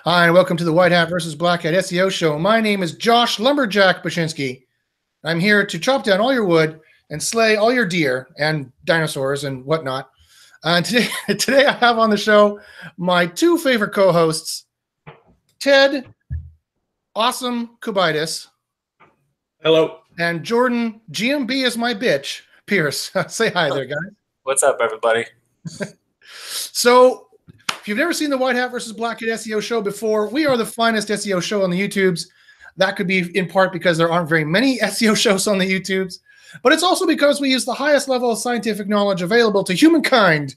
Hi, and welcome to the White Hat versus Black Hat SEO show. My name is Josh Lumberjack Bachynski. I'm here to chop down all your wood and slay all your deer and dinosaurs and whatnot. Today I have on the show my two favorite co-hosts, Ted Awesome Kubitis. Hello. And Jordan GMB is my bitch, Pierce. Say hi there, guys. What's up, everybody? So, if you've never seen the White Hat versus Black Hat SEO show before, we are the finest SEO show on the YouTubes. That could be in part because there aren't very many SEO shows on the YouTubes, but it's also because we use the highest level of scientific knowledge available to humankind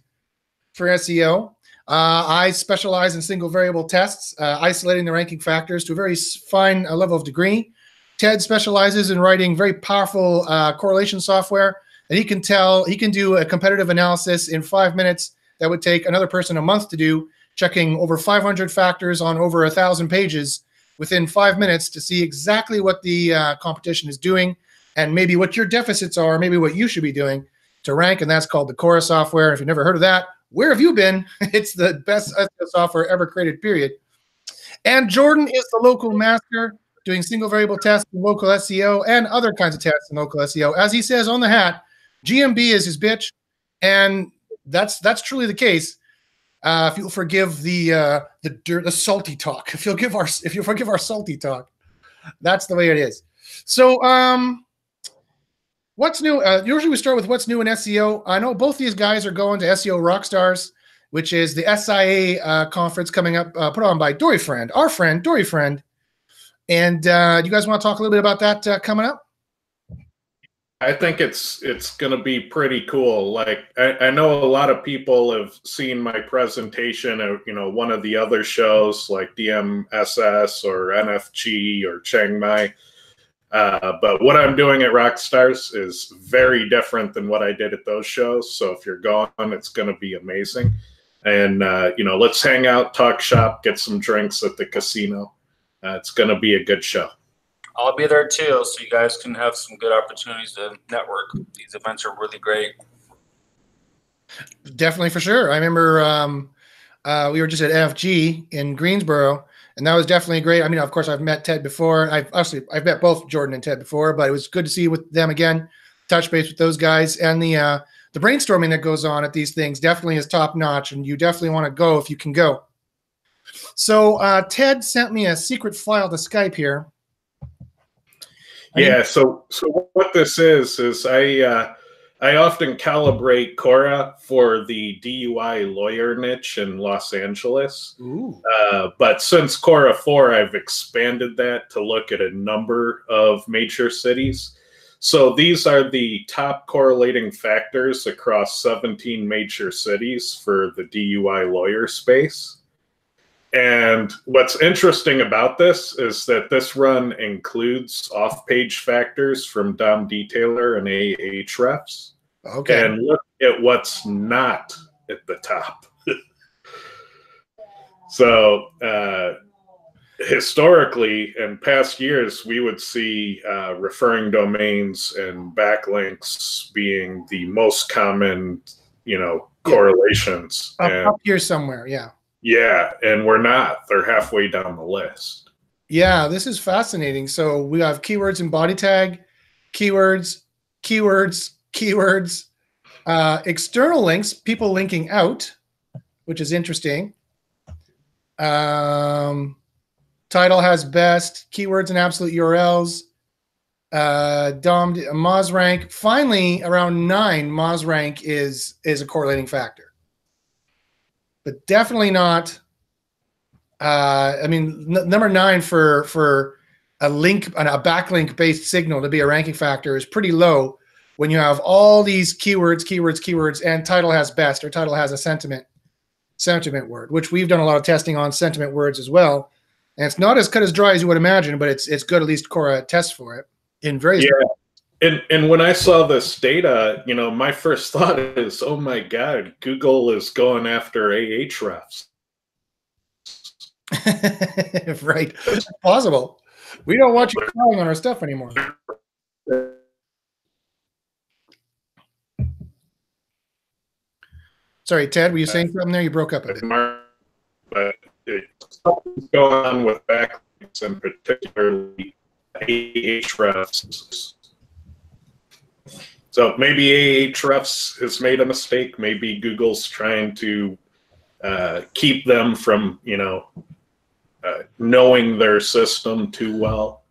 for SEO. I specialize in single variable tests, isolating the ranking factors to a very fine level of degree. Ted specializes in writing very powerful correlation software, and he can do a competitive analysis in 5 minutes that would take another person a month to do, checking over 500 factors on over 1,000 pages within 5 minutes to see exactly what the competition is doing and maybe what your deficits are, maybe what you should be doing to rank, and that's called the Cora software. If you've never heard of that, where have you been? It's the best SEO software ever created, period. And Jordan is the local master doing single variable tests in local SEO and other kinds of tests in local SEO. As he says on the hat, GMB is his bitch, and that's truly the case. If you'll forgive the salty talk, if you forgive our salty talk, that's the way it is. So, what's new? Usually we start with what's new in SEO. I know both these guys are going to SEO Rockstars, which is the SIA conference coming up, put on by Dory Friend, our friend Dory Friend. And do you guys want to talk a little bit about that coming up? I think it's going to be pretty cool. Like I know a lot of people have seen my presentation of one of the other shows like DMSS or NFG or Chiang Mai. But what I'm doing at Rockstars is very different than what I did at those shows. So if you're going, it's going to be amazing. And let's hang out, talk shop, get some drinks at the casino. It's going to be a good show. I'll be there too, so you guys can have some good opportunities to network. These events are really great. Definitely, for sure. I remember we were just at NFG in Greensboro, and that was definitely great. I mean, of course, I've met Ted before. I've met both Jordan and Ted before, but it was good to see with them again, touch base with those guys, and the brainstorming that goes on at these things definitely is top notch, and you definitely want to go if you can go. So Ted sent me a secret file to Skype here. Yeah, so what this is I often calibrate Cora for the DUI lawyer niche in Los Angeles. But since Cora 4, I've expanded that to look at a number of major cities. So these are the top correlating factors across 17 major cities for the DUI lawyer space. And what's interesting about this is that this run includes off-page factors from DOM Detailer and Ahrefs. Okay. And look at what's not at the top. So historically, in past years, we would see referring domains and backlinks being the most common, correlations. Up here somewhere, yeah. Yeah, and we're not. They're halfway down the list. Yeah, this is fascinating. So we have keywords and body tag, keywords, external links, people linking out, which is interesting. Title has best, keywords and absolute URLs, DOM, Moz rank. Finally, around 9, Moz rank is a correlating factor. But definitely not. I mean, number 9 for a link, a backlink based signal to be a ranking factor is pretty low when you have all these keywords, and title has best, or title has a sentiment word, which we've done a lot of testing on sentiment words as well. And it's not as cut as dry as you would imagine, but it's good. At least Cora tests for it in various. Yeah. And when I saw this data, my first thought is, oh my God, Google is going after Ahrefs. Right. It's possible. We don't want you crying on our stuff anymore. Sorry, Ted, were you saying something there? You broke up a bit. But going on with backlinks and particularly Ahrefs. So maybe Ahrefs has made a mistake. Maybe Google's trying to keep them from, knowing their system too well.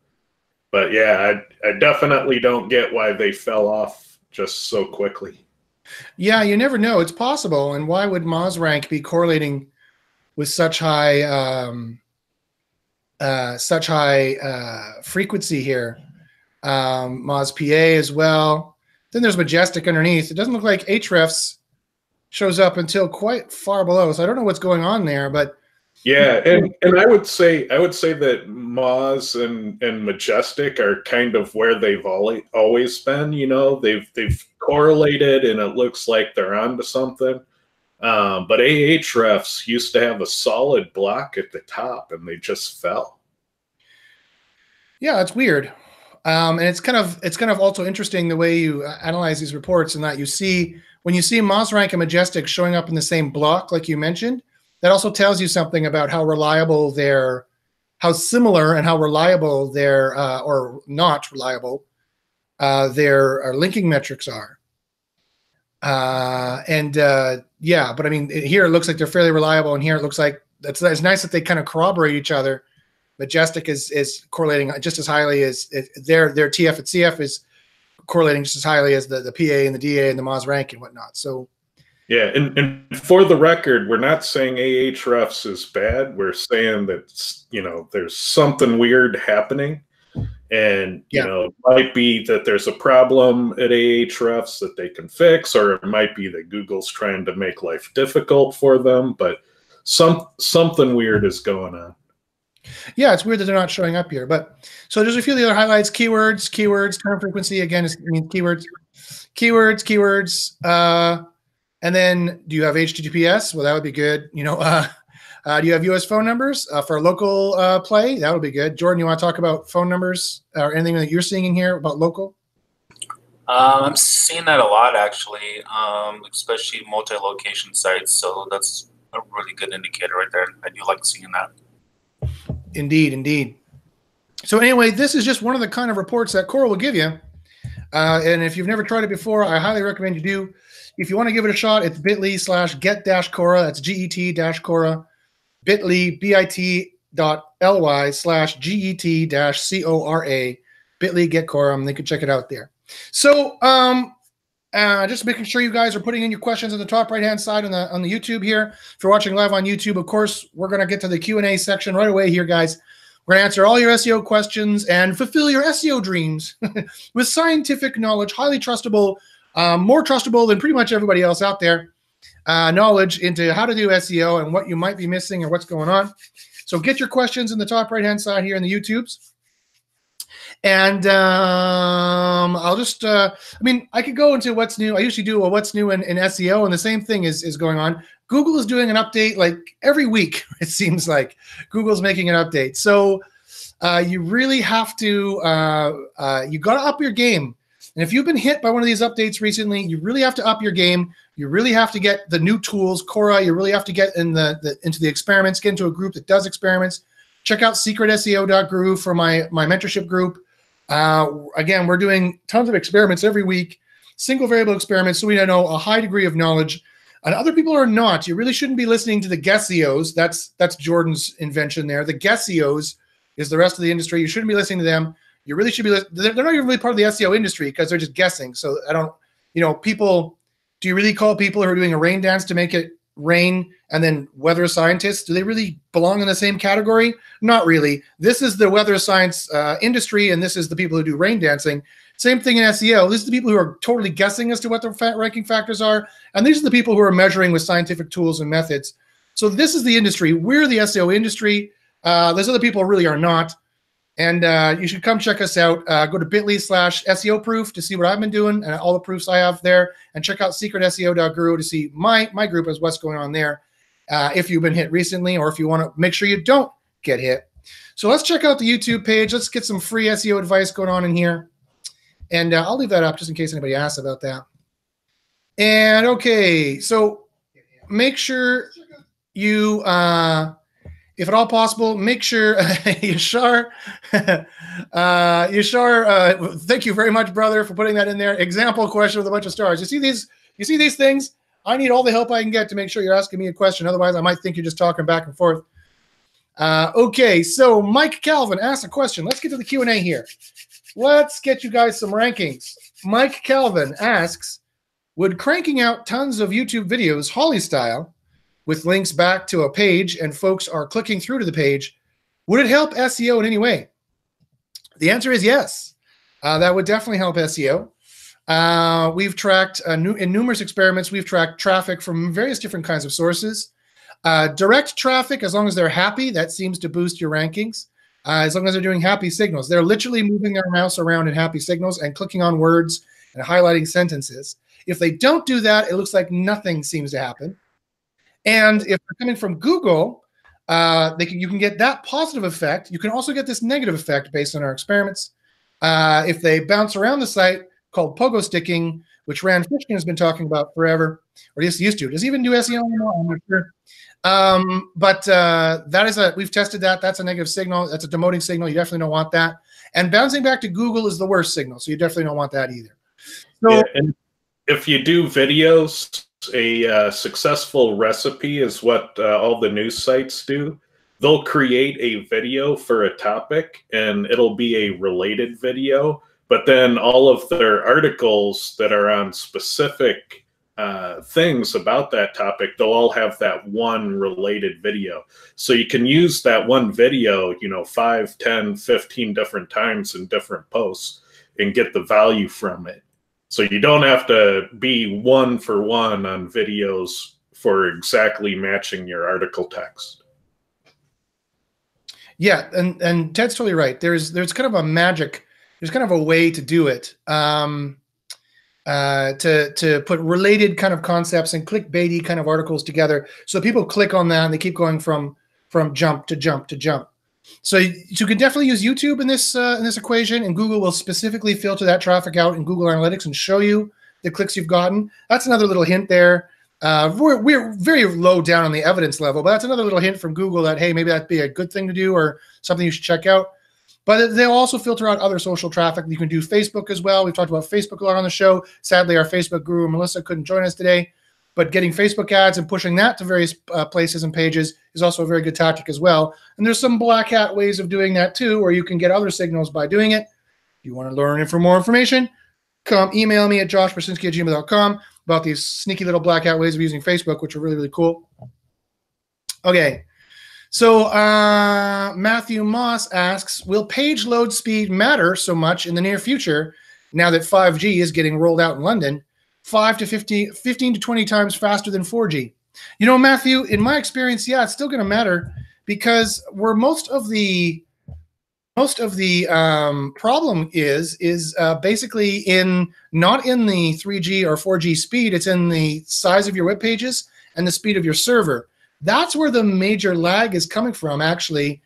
But yeah, I definitely don't get why they fell off just so quickly. Yeah, you never know. It's possible. And why would MozRank be correlating with such high frequency here? MozPA as well. Then there's Majestic underneath. It doesn't look like Ahrefs shows up until quite far below. So I don't know what's going on there, but yeah, and I would say that Moz and Majestic are kind of where they've always been. They've correlated, and it looks like they're onto something. But Ahrefs used to have a solid block at the top, and they just fell. Yeah, it's weird, and it's kind of also interesting the way you analyze these reports, and that you see when you see MozRank and Majestic showing up in the same block, like you mentioned. That also tells you something about how reliable how similar and how reliable or not reliable their linking metrics are. Yeah, but I mean, here it looks like they're fairly reliable, and here it looks like it's nice that they kind of corroborate each other. Majestic is correlating just as highly as their TF and CF is correlating just as highly as the PA and the DA and the MozRank and whatnot. So. Yeah, and for the record, we're not saying Ahrefs is bad. We're saying that, there's something weird happening. And, it might be that there's a problem at Ahrefs that they can fix, or it might be that Google's trying to make life difficult for them. But something weird is going on. Yeah, it's weird that they're not showing up here. But so there's a few of the other highlights. Keywords, term frequency. Again, keywords. And then, do you have HTTPS? Well, that would be good. Do you have US phone numbers for a local play? That would be good. Jordan, you want to talk about phone numbers or anything that you're seeing in here about local? I'm seeing that a lot, actually, especially multi-location sites. So that's a really good indicator right there. I do like seeing that. Indeed. So anyway, this is just one of the kind of reports that Cora will give you. And if you've never tried it before, I highly recommend you do. If you want to give it a shot, it's bit.ly/get-Cora. That's get-Cora. bit.ly, bit.ly/get-Cora. bit.ly get Cora. And they can check it out there. So just making sure you guys are putting in your questions on the top right-hand side on the YouTube here. If you're watching live on YouTube, of course, we're going to get to the Q&A section right away here, guys. We're going to answer all your SEO questions and fulfill your SEO dreams with scientific knowledge, highly trustable, more trustable than pretty much everybody else out there, knowledge into how to do SEO and what you might be missing or what's going on. So get your questions in the top right-hand side here in the YouTubes. And I'll just, I could go into what's new. I usually do a what's new in SEO, and the same thing is going on. Google is doing an update like every week, it seems like. Google's making an update. So you really have to, you got to up your game. And if you've been hit by one of these updates recently, you really have to up your game. You really have to get the new tools, Cora. You really have to get into the experiments, get into a group that does experiments. Check out secretseo.guru for my mentorship group. Again, we're doing tons of experiments every week, single variable experiments, so we know a high degree of knowledge. And other people are not. You really shouldn't be listening to the guesseos. That's Jordan's invention there. The guesseos is the rest of the industry. You shouldn't be listening to them. You really should be. They're not even really part of the SEO industry because they're just guessing. So I don't, people. Do you really call people who are doing a rain dance to make it rain and then weather scientists? Do they really belong in the same category? Not really. This is the weather science industry, and this is the people who do rain dancing. Same thing in SEO. This is the people who are totally guessing as to what the ranking factors are, and these are the people who are measuring with scientific tools and methods. So this is the industry. We're the SEO industry. Those other people really are not. And you should come check us out. Go to bit.ly/SEO proof to see what I've been doing and all the proofs I have there. And check out secretseo.guru to see my group as what's going on there. If you've been hit recently or if you want to make sure you don't get hit. So let's check out the YouTube page. Let's get some free SEO advice going on in here. And I'll leave that up just in case anybody asks about that. And okay, so make sure you if at all possible, make sure Yashar, thank you very much, brother, for putting that in there. Example question with a bunch of stars. You see these things? I need all the help I can get to make sure you're asking me a question. Otherwise, I might think you're just talking back and forth. Okay, so Mike Calvin asked a question. Let's get to the Q&A here. Let's get you guys some rankings. Mike Calvin asks, would cranking out tons of YouTube videos Holly style with links back to a page and folks are clicking through to the page, would it help SEO in any way? The answer is yes. That would definitely help SEO. We've tracked, in numerous experiments, we've tracked traffic from various different kinds of sources. Direct traffic, as long as they're happy, that seems to boost your rankings. As long as they're doing happy signals. They're literally moving their mouse around in happy signals and clicking on words and highlighting sentences. If they don't do that, it looks like nothing seems to happen. And if they're coming from Google, you can get that positive effect. You can also get this negative effect based on our experiments. If they bounce around the site, called pogo sticking, which Rand Fishkin has been talking about forever, or he used to. Does he even do SEO anymore? I'm not sure. That is we've tested that. That's a negative signal. That's a demoting signal. You definitely don't want that. And bouncing back to Google is the worst signal. So you definitely don't want that either. So, yeah, and if you do videos, a successful recipe is what all the news sites do. They'll create a video for a topic and it'll be a related video, but then all of their articles that are on specific things about that topic, they'll all have that one related video. So you can use that one video, 5, 10, 15 different times in different posts and get the value from it. So you don't have to be one for one on videos for exactly matching your article text. Yeah, and Ted's totally right. There's kind of a magic, there's kind of a way to do it. To put related kind of concepts and clickbaity kind of articles together, so people click on that and they keep going from jump to jump to jump. So you can definitely use YouTube in this equation, and Google will specifically filter that traffic out in Google Analytics and show you the clicks you've gotten. That's another little hint there. We're very low down on the evidence level, but that's another little hint from Google that, hey, maybe that'd be a good thing to do or something you should check out. But they'll also filter out other social traffic. You can do Facebook as well. We've talked about Facebook a lot on the show. Sadly, our Facebook guru, Melissa, couldn't join us today. But getting Facebook ads and pushing that to various places and pages is also a very good tactic as well. And there's some black hat ways of doing that too, where you can get other signals by doing it. If you want to learn it for more information, come email me at joshbachynski@gmail.com about these sneaky little black hat ways of using Facebook, which are really, really cool. Okay. So Matthew Moss asks, will page load speed matter so much in the near future now that 5G is getting rolled out in London, 15 to 20 times faster than 4G? Matthew, in my experience, yeah, it's still going to matter because where most of the problem is basically not in the 3G or 4G speed. It's in the size of your web pages and the speed of your server. That's where the major lag is coming from, actually.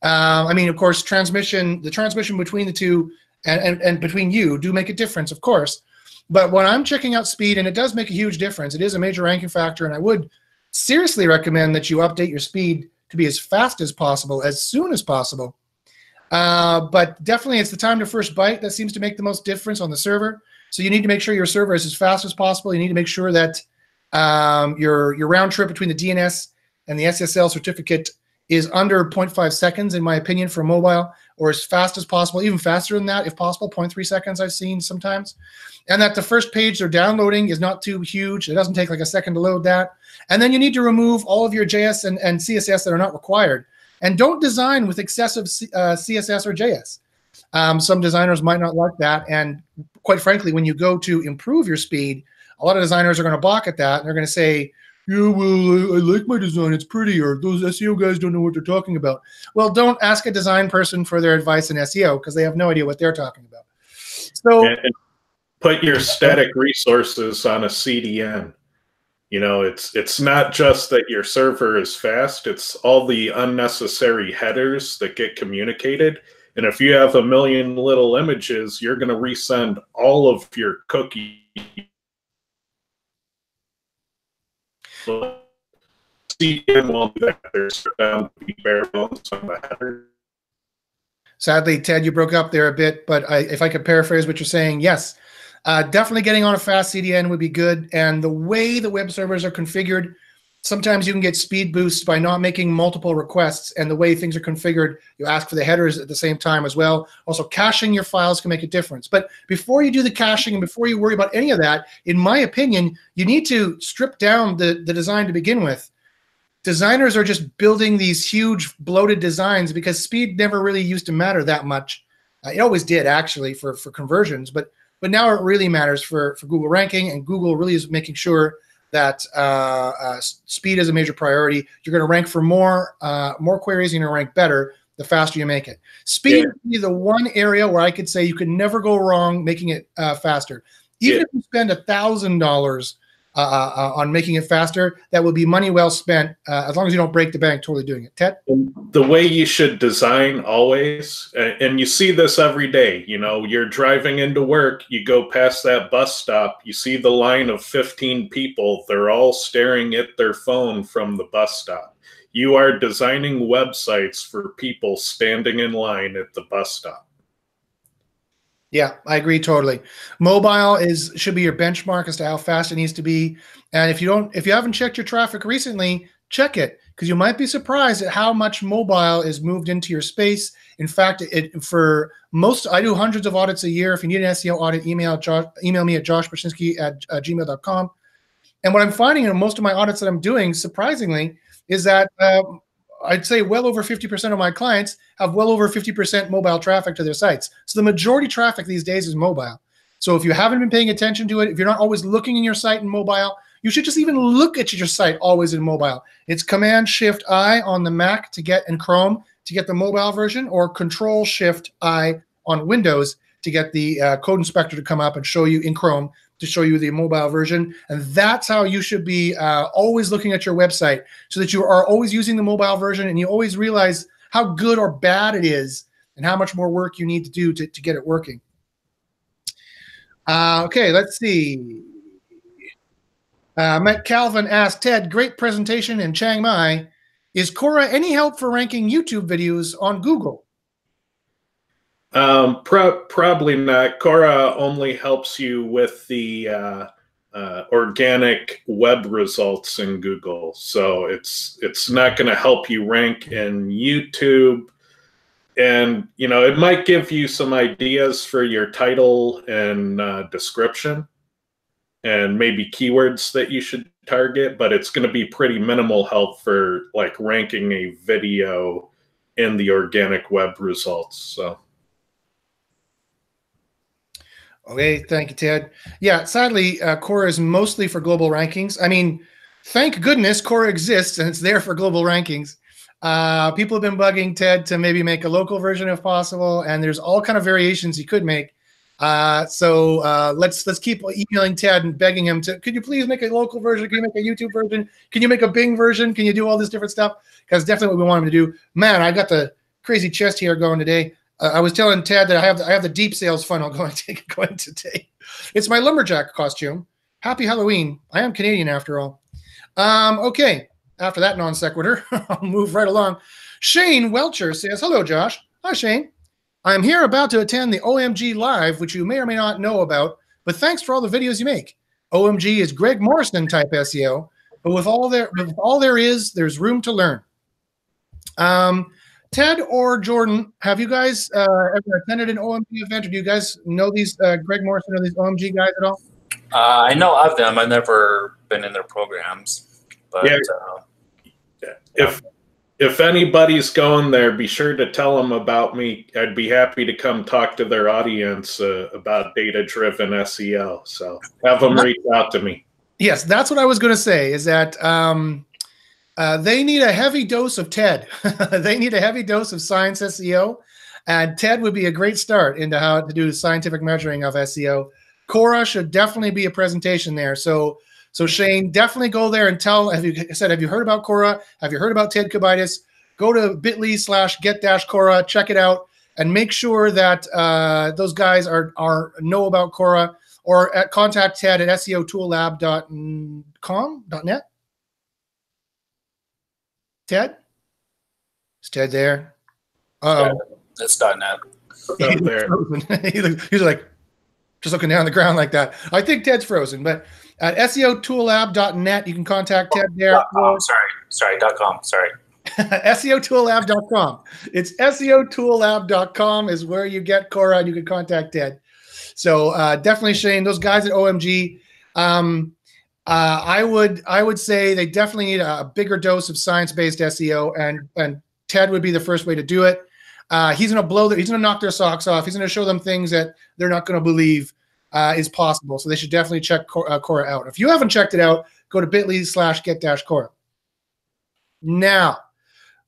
I mean, of course, the transmission between the two and between you do make a difference, of course. But when I'm checking out speed, and it does make a huge difference, it is a major ranking factor, and I would seriously recommend that you update your speed to be as fast as possible, as soon as possible. But definitely it's the time to first byte that seems to make the most difference on the server. So you need to make sure your server is as fast as possible. You need to make sure that your round trip between the DNS and the SSL certificate is under 0.5 seconds, in my opinion, for mobile, or as fast as possible, even faster than that, if possible, 0.3 seconds I've seen sometimes. And that the first page they're downloading is not too huge. It doesn't take like a second to load that. And then you need to remove all of your JS and CSS that are not required. And don't design with excessive CSS or JS. Some designers might not like that. And quite frankly, when you go to improve your speed, a lot of designers are going to balk at that. And they're going to say, yeah, well, I like my design. It's pretty. Or those SEO guys don't know what they're talking about. Well, don't ask a design person for their advice in SEO because they have no idea what they're talking about. So and put your static resources on a CDN. It's not just that your server is fast. It's all the unnecessary headers that get communicated. And if you have a million little images, you're going to resend all of your cookies. CDN won't do that. There's bare bones on the header. Sadly, Ted, you broke up there a bit, but if I could paraphrase what you're saying, yes, definitely getting on a fast CDN would be good. And the way the web servers are configured, sometimes you can get speed boosts by not making multiple requests. And the way things are configured, you ask for the headers at the same time as well. Also, caching your files can make a difference. But before you do the caching and before you worry about any of that, in my opinion, you need to strip down the design to begin with. Designers are just building these huge bloated designs because speed never really used to matter that much. It always did, actually, for conversions. But now it really matters for Google ranking, and Google really is making sure that speed is a major priority. You're going to rank for more queries, and you're going to rank better the faster you make it. Speed would be the one area where I could say you can never go wrong making it faster. Even if you spend $1,000 on making it faster, that will be money well spent, as long as you don't break the bank totally doing it. Ted? The way you should design always, and you see this every day, you know, you're driving into work, you go past that bus stop, you see the line of 15 people, they're all staring at their phone from the bus stop. You are designing websites for people standing in line at the bus stop. Yeah, I agree totally. Mobile should be your benchmark as to how fast it needs to be. And if you haven't checked your traffic recently, check it, because you might be surprised at how much mobile is moved into your space. In fact, I do hundreds of audits a year. If you need an SEO audit, email me at joshbachynski@gmail.com. And what I'm finding in most of my audits that I'm doing, surprisingly, is that I'd say well over 50% of my clients have well over 50% mobile traffic to their sites. So the majority traffic these days is mobile. So if you haven't been paying attention to it, if you're not always looking in your site in mobile, you should just even look at your site always in mobile. It's Command-Shift-I on the Mac to get in Chrome to get the mobile version, or Control-Shift-I on Windows to get the code inspector to come up and show you in Chrome to show you the mobile version. And that's how you should be always looking at your website, so that you are always using the mobile version and you always realize how good or bad it is and how much more work you need to do to get it working. Okay, let's see. Matt Calvin asked, Ted, great presentation in Chiang Mai. Is Cora any help for ranking YouTube videos on Google? Probably not. Cora only helps you with the organic web results in Google, so it's not going to help you rank in YouTube. And you know, it might give you some ideas for your title and description, and maybe keywords that you should target, but it's going to be pretty minimal help for like ranking a video in the organic web results. So. Okay, thank you, Ted. Yeah, sadly, Cora is mostly for global rankings. I mean, thank goodness Cora exists and it's there for global rankings. People have been bugging Ted to maybe make a local version if possible, and there's all kind of variations he could make. So let's keep emailing Ted and begging him to, could you please make a local version? Can you make a YouTube version? Can you make a Bing version? Can you do all this different stuff? Because definitely what we want him to do. Man, I got the crazy chest hair going today. I was telling Ted that I have the deep sales funnel going today. It's my lumberjack costume. Happy Halloween. I am Canadian after all. Okay, after that non sequitur, I'll move right along. Shane Welcher says, hello, Josh. Hi, Shane. I am here about to attend the OMG Live, which you may or may not know about, but thanks for all the videos you make. OMG is Greg Morrison type SEO, but with all there is, there's room to learn. Ted or Jordan, have you guys ever attended an OMG event, or do you guys know these Greg Morrison or these OMG guys at all? I know of them. I've never been in their programs. But, yeah. If anybody's going there, be sure to tell them about me. I'd be happy to come talk to their audience about data-driven SEO. So have them reach out to me. Yes, that's what I was going to say, is that they need a heavy dose of Ted. They need a heavy dose of science SEO, and Ted would be a great start into how to do the scientific measuring of SEO. Cora should definitely be a presentation there. So Shane, definitely go there and tell, have you heard about Cora? Have you heard about Ted Kubaitis? Go to bit.ly/get-Cora, check it out, and make sure that those guys know about Cora, or contact Ted at seotoolab.com.net. Ted? Is Ted there? Uh-oh. It's .net. Up there. He's like just looking down the ground like that. I think Ted's frozen, but at SEOtoollab.net, you can contact Ted there. .com, sorry, .com, sorry. SEOtoollab.com. It's SEOtoollab.com is where you get Cora, and you can contact Ted. So definitely, Shane, those guys at OMG, I would say they definitely need a bigger dose of science-based SEO, and Ted would be the first way to do it. He's going to blow he's going to knock their socks off. He's going to show them things that they're not going to believe is possible. So they should definitely check Cora out. If you haven't checked it out, go to bit.ly/get-Cora. Now,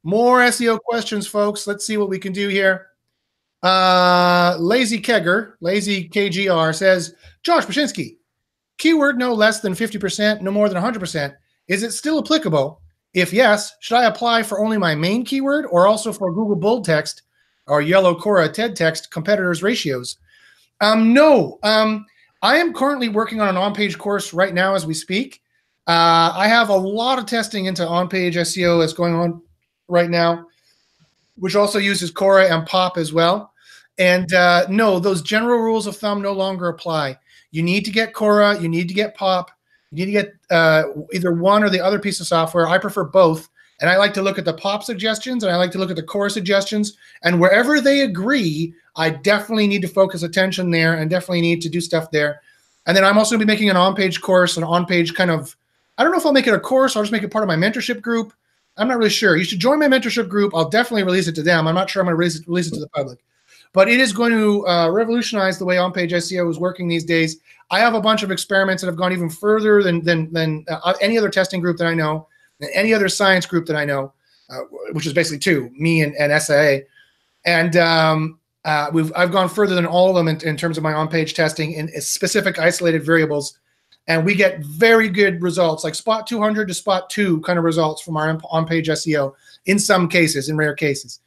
more SEO questions, folks. Let's see what we can do here. Lazy KGR says, Josh Bachynski, keyword no less than 50%, no more than 100%. Is it still applicable? If yes, should I apply for only my main keyword or also for Google bold text or yellow Cora TED text competitors ratios? No. I am currently working on an on-page course right now as we speak. I have a lot of testing into on-page SEO that's going on right now, which also uses Cora and Pop as well. And no, those general rules of thumb no longer apply. You need to get Cora, you need to get Pop, you need to get either one or the other piece of software. I prefer both. And I like to look at the Pop suggestions, and I like to look at the Cora suggestions. And wherever they agree, I definitely need to focus attention there and definitely need to do stuff there. And then I'm also going to be making an on-page course, an on-page kind of, I don't know if I'll make it a course. I'll just make it part of my mentorship group. I'm not really sure. You should join my mentorship group. I'll definitely release it to them. I'm not sure I'm going to release it to the public. But it is going to revolutionize the way on-page SEO is working these days. I have a bunch of experiments that have gone even further than any other testing group that I know, than any other science group that I know, which is basically two, me and SIA. And I've gone further than all of them in terms of my on-page testing in specific isolated variables. And we get very good results, like spot 200 to spot 2 kind of results from our on-page SEO in some cases, in rare cases.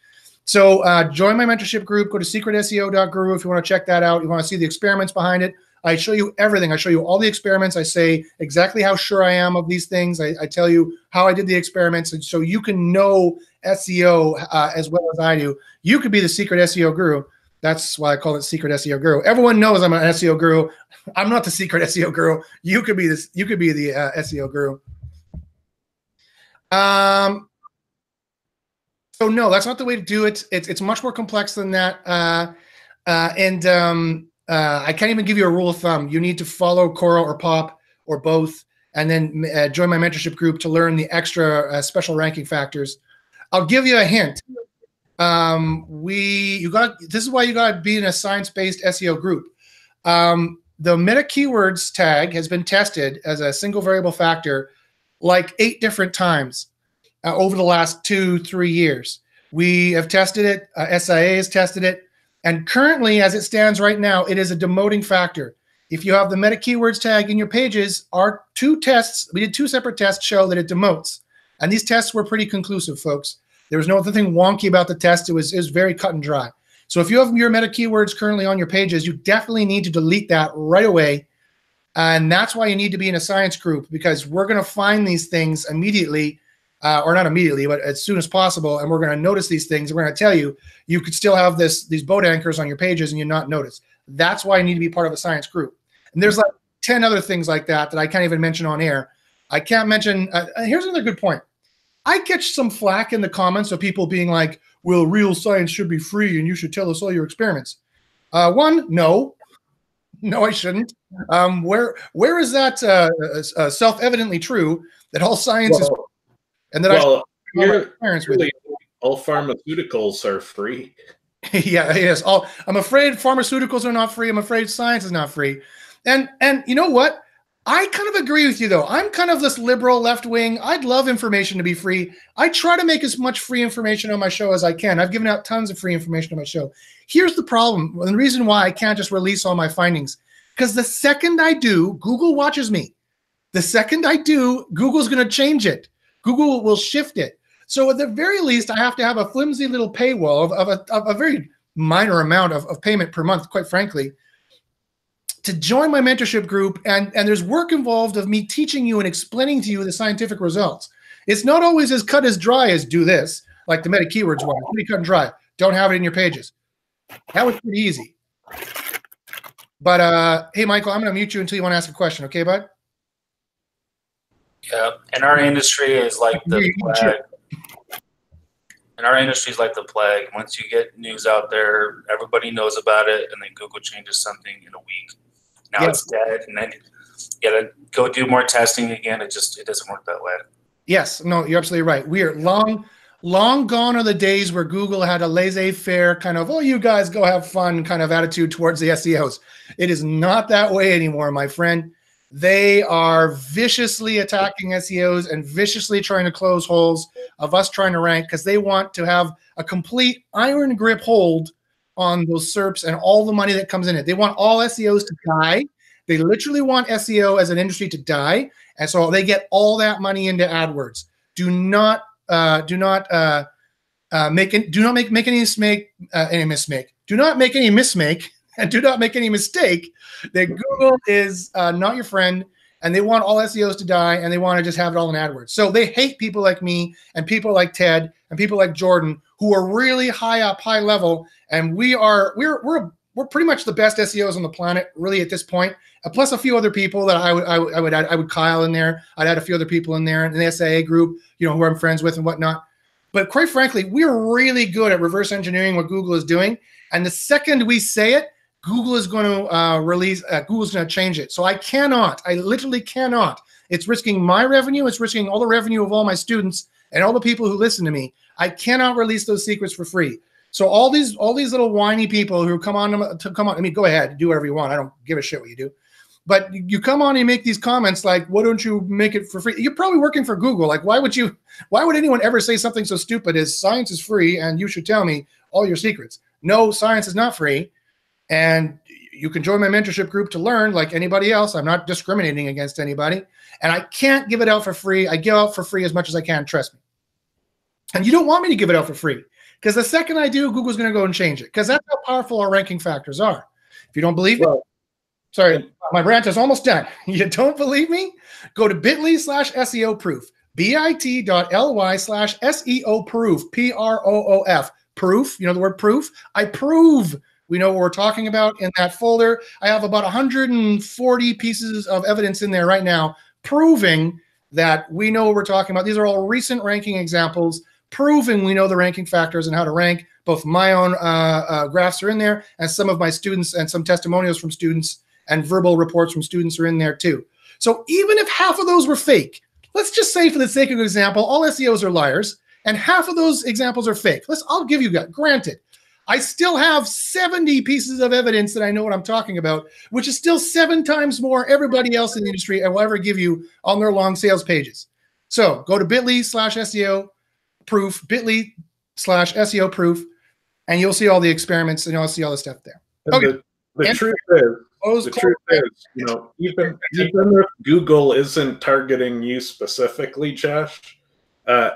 So join my mentorship group. Go to secretseo.guru if you want to check that out. You want to see the experiments behind it. I show you everything. I show you all the experiments. I say exactly how sure I am of these things. I tell you how I did the experiments, and so you can know SEO as well as I do. You could be the secret SEO guru. That's why I call it secret SEO guru. Everyone knows I'm an SEO guru. I'm not the secret SEO guru. You could be this. You could be the SEO guru. So no, that's not the way to do it. It's much more complex than that. I can't even give you a rule of thumb. You need to follow Cora or Pop or both, and then join my mentorship group to learn the extra special ranking factors. I'll give you a hint. This is why you got to be in a science-based SEO group. The meta keywords tag has been tested as a single variable factor like 8 different times over the last 2-3 years. We have tested it. SIA has tested it. And currently, as it stands right now, it is a demoting factor. If you have the meta keywords tag in your pages, our 2 tests, we did 2 separate tests, show that it demotes. And these tests were pretty conclusive, folks. There was nothing wonky about the test. It was very cut and dry. So if you have your meta keywords currently on your pages, you definitely need to delete that right away. And that's why you need to be in a science group, because we're going to find these things immediately, or not immediately, but as soon as possible. And we're going to notice these things. We're going to tell you, you could still have these boat anchors on your pages and you not notice. That's why you need to be part of a science group. And there's like 10 other things like that I can't even mention on air. I can't mention, here's another good point. I catch some flack in the comments of people being like, well, real science should be free and you should tell us all your experiments. One, no, I shouldn't. Where is that self-evidently true that all science is, and that really, all pharmaceuticals are free. Yeah, yes. I'm afraid pharmaceuticals are not free. I'm afraid science is not free. And you know what? I kind of agree with you, though. I'm kind of this liberal left wing. I'd love information to be free. I try to make as much free information on my show as I can. I've given out tons of free information on my show. Here's the problem. The reason why I can't just release all my findings, because the second I do, Google watches me. The second I do, Google's going to change it. Google will shift it. So at the very least, I have to have a flimsy little paywall of a very minor amount of payment per month, quite frankly, to join my mentorship group. And there's work involved of me teaching you and explaining to you the scientific results. It's not always as cut as dry as do this, like the meta keywords one. Pretty cut and dry. Don't have it in your pages. That was pretty easy. But hey, Michael, I'm going to mute you until you want to ask a question. Okay, bud? Yeah, and our industry is like the plague. And our industry is like the plague. Once you get news out there, everybody knows about it, and then Google changes something in a week. Now it's dead, and then you gotta go do more testing again. It doesn't work that way. Yes, no, you're absolutely right. We are long gone are the days where Google had a laissez-faire kind of, oh, you guys go have fun kind of attitude towards the SEOs. It is not that way anymore, my friend. They are viciously attacking SEOs and viciously trying to close holes of us trying to rank because they want to have a complete iron grip hold on those SERPs and all the money that comes in it. They want all SEOs to die. They literally want SEO as an industry to die, and so they get all that money into AdWords. Do not make any mistake, and do not make any mistake that Google is not your friend, and they want all SEOs to die, and they want to just have it all in AdWords. So they hate people like me and people like Ted and people like Jordan who are really high level, and we're pretty much the best SEOs on the planet, really, at this point. Plus a few other people that I would Kyle in there. I'd add a few other people in there in the SIA group, who I'm friends with and whatnot. But quite frankly, we're really good at reverse engineering what Google is doing. And the second we say it, Google is going to Google's going to change it. So I literally cannot. It's risking my revenue. It's risking all the revenue of all my students and all the people who listen to me. I cannot release those secrets for free. So all these little whiny people who come on, I mean, go ahead, do whatever you want. I don't give a shit what you do. But you come on and make these comments like, why don't you make it for free? You're probably working for Google. Like, why would anyone ever say something so stupid as science is free and you should tell me all your secrets? No, science is not free. And you can join my mentorship group to learn like anybody else. I'm not discriminating against anybody. And I can't give it out for free. I give out for free as much as I can, trust me. And you don't want me to give it out for free, because the second I do, Google's going to go and change it, because that's how powerful our ranking factors are. If you don't believe me, sorry, my rant is almost done. You don't believe me? Go to bit.ly/SEO proof, bit.ly/SEO proof, PROOF, proof. You know the word proof? I prove we know what we're talking about in that folder. I have about 140 pieces of evidence in there right now proving that we know what we're talking about. These are all recent ranking examples proving we know the ranking factors and how to rank. Both my own graphs are in there, and some of my students and some testimonials from students and verbal reports from students are in there too. So even if half of those were fake, let's just say for the sake of example, all SEOs are liars, and half of those examples are fake. I'll give you that. Granted, I still have 70 pieces of evidence that I know what I'm talking about, which is still 7 times more everybody else in the industry I will ever give you on their long sales pages. So go to bit.ly/SEO proof, bit.ly/SEO proof, and you'll see all the experiments and you'll see all the stuff there. Okay. The truth is, even if Google isn't targeting you specifically, Josh,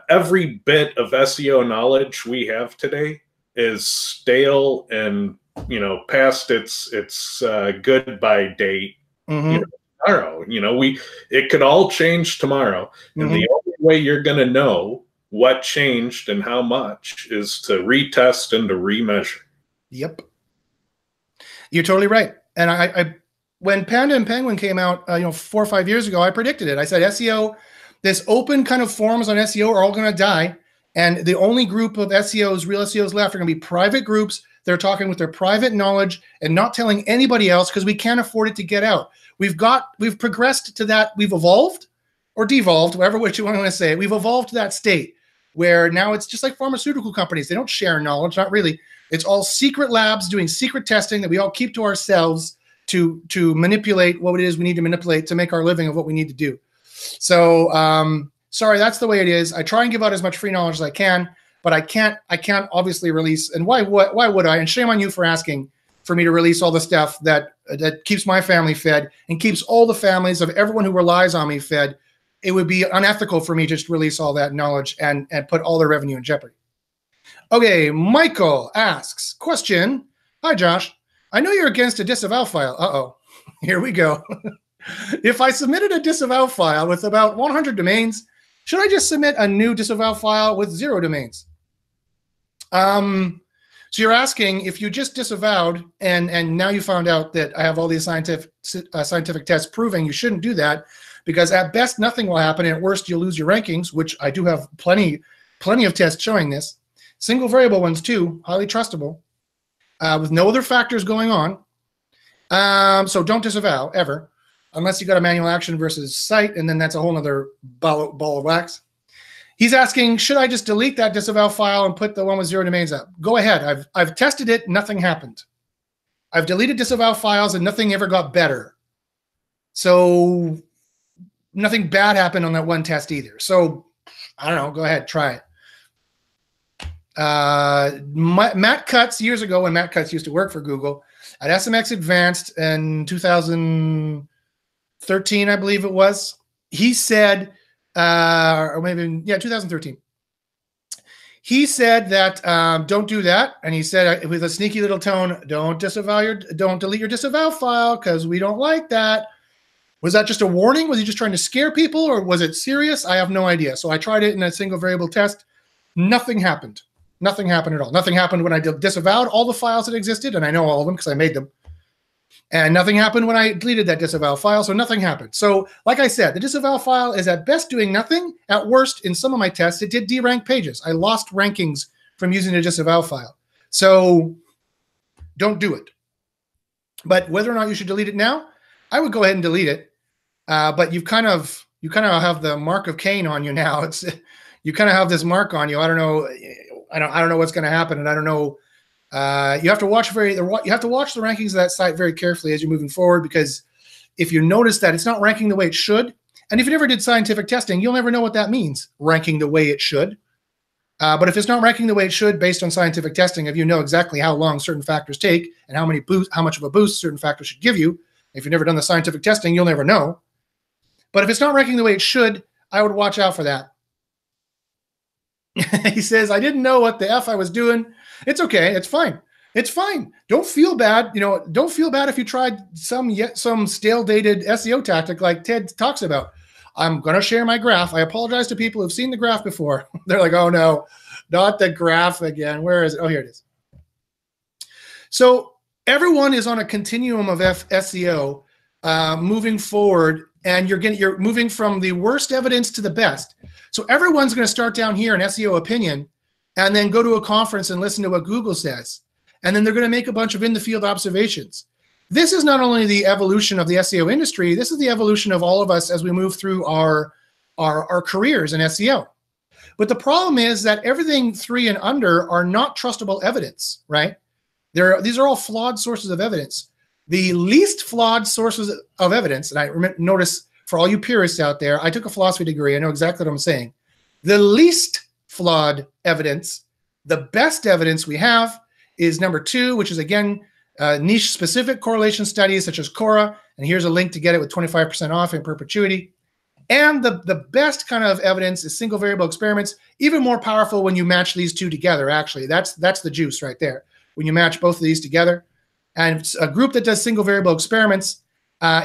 every bit of SEO knowledge we have today is stale and past its goodbye date. Tomorrow, it could all change tomorrow, and the only way you're going to know what changed and how much is to retest and to remeasure. Yep, you're totally right. And I when Panda and Penguin came out, 4 or 5 years ago, I predicted it. I said SEO, this open kind of forums on SEO are all going to die. And the only group of SEOs, real SEOs left, are going to be private groups. They're talking with their private knowledge and not telling anybody else because we can't afford it to get out. We've progressed to that. We've evolved or devolved, whatever which you want to say. We've evolved to that state where now it's just like pharmaceutical companies. They don't share knowledge, not really. It's all secret labs doing secret testing that we all keep to ourselves to manipulate what it is we need to manipulate to make our living of what we need to do. So, sorry, that's the way it is. I try and give out as much free knowledge as I can, but I can't obviously release. And why would I? And shame on you for asking for me to release all the stuff that keeps my family fed and keeps all the families of everyone who relies on me fed. It would be unethical for me just to release all that knowledge and put all their revenue in jeopardy. Okay, Michael asks, question. Hi, Josh. I know you're against a disavow file. Uh-oh, here we go. If I submitted a disavow file with about 100 domains Should I just submit a new disavow file with 0 domains? So you're asking if you just disavowed and now you found out that I have all these scientific tests proving you shouldn't do that, because at best nothing will happen, and at worst you'll lose your rankings, which I do have plenty of tests showing this. Single variable ones too, highly trustable, with no other factors going on. So don't disavow ever, unless you got a manual action versus cite, and then that's a whole other ball of wax. He's asking, should I just delete that disavow file and put the one with 0 domains up? Go ahead. I've tested it. Nothing happened. I've deleted disavow files and nothing ever got better. So nothing bad happened on that one test either. So I don't know. Go ahead. Try it. Matt Cutts, years ago when Matt Cutts used to work for Google, at SMX Advanced in 2013, I believe it was, he said, or maybe, yeah, 2013. He said that don't do that, and he said with a sneaky little tone, don't delete your disavow file because we don't like that. Was that just a warning? Was he just trying to scare people, or was it serious? I have no idea. So I tried it in a single variable test. Nothing happened. Nothing happened at all. Nothing happened when I disavowed all the files that existed, and I know all of them because I made them. And nothing happened when I deleted that disavow file, so nothing happened. So, like I said, the disavow file is at best doing nothing. At worst, in some of my tests, it did derank pages. I lost rankings from using the disavow file. So, don't do it. But whether or not you should delete it now, I would go ahead and delete it. But you kind of have the mark of Cain on you now. You kind of have this mark on you. I don't know what's going to happen, and I don't know. You have to watch the rankings of that site very carefully as you're moving forward, because if you notice that it's not ranking the way it should, and if you never did scientific testing, you'll never know what that means, ranking the way it should. But if it's not ranking the way it should based on scientific testing, if you know exactly how long certain factors take and how much of a boost certain factors should give you, if you've never done the scientific testing, you'll never know. But if it's not ranking the way it should, I would watch out for that. He says, I didn't know what the F I was doing. It's okay. It's fine. It's fine. Don't feel bad. Don't feel bad if you tried some stale dated SEO tactic like Ted talks about. I'm going to share my graph. I apologize to people who've seen the graph before. They're like, oh no, not the graph again. Where is it? Oh, here it is. So everyone is on a continuum of SEO moving forward, and you're moving from the worst evidence to the best. So everyone's going to start down here in SEO opinion, and then go to a conference and listen to what Google says. And then they're going to make a bunch of in-the-field observations. This is not only the evolution of the SEO industry, this is the evolution of all of us as we move through our careers in SEO. But the problem is that everything 3 and under are not trustable evidence, right? These are all flawed sources of evidence. The least flawed sources of evidence, and I notice for all you purists out there, I took a philosophy degree. I know exactly what I'm saying. The least flawed evidence, the best evidence we have is number 2, which is, again, niche-specific correlation studies such as Cora, and here's a link to get it with 25% off in perpetuity. And the best kind of evidence is single variable experiments, even more powerful when you match these two together, actually. That's the juice right there, when you match both of these together. And a group that does single variable experiments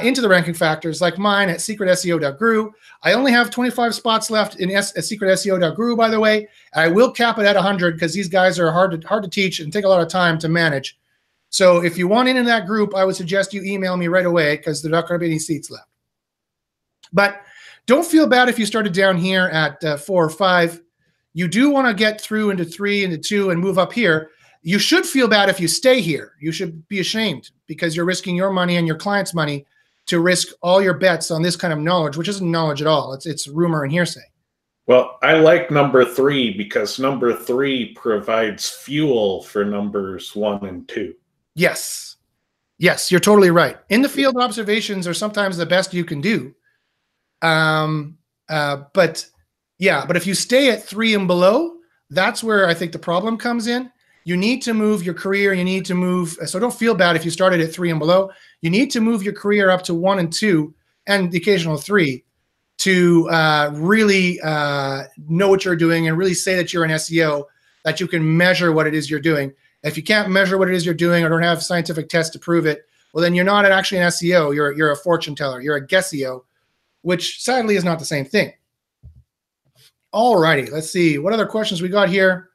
into the ranking factors, like mine at secretseo.guru. I only have 25 spots left in secretseo.guru, by the way. I will cap it at 100 because these guys are hard to teach and take a lot of time to manage. So if you want in that group, I would suggest you email me right away because there's not going to be any seats left. But don't feel bad if you started down here at 4 or 5. You do want to get through into 3, into 2, and move up here. You should feel bad if you stay here. You should be ashamed because you're risking your money and your client's money to risk all your bets on this kind of knowledge, which isn't knowledge at all. It's rumor and hearsay. Well, I like number 3 because number 3 provides fuel for numbers 1 and 2. Yes. Yes, you're totally right. In the field observations are sometimes the best you can do. But if you stay at 3 and below, that's where I think the problem comes in. You need to move your career. You need to move. So don't feel bad if you started at 3 and below. You need to move your career up to 1 and 2 and the occasional 3 to really know what you're doing and really say that you're an SEO, that you can measure what it is you're doing. If you can't measure what it is you're doing or don't have scientific tests to prove it, well, then you're not actually an SEO. You're a fortune teller. You're a guesseo, which sadly is not the same thing. All righty, let's see. What other questions we got here?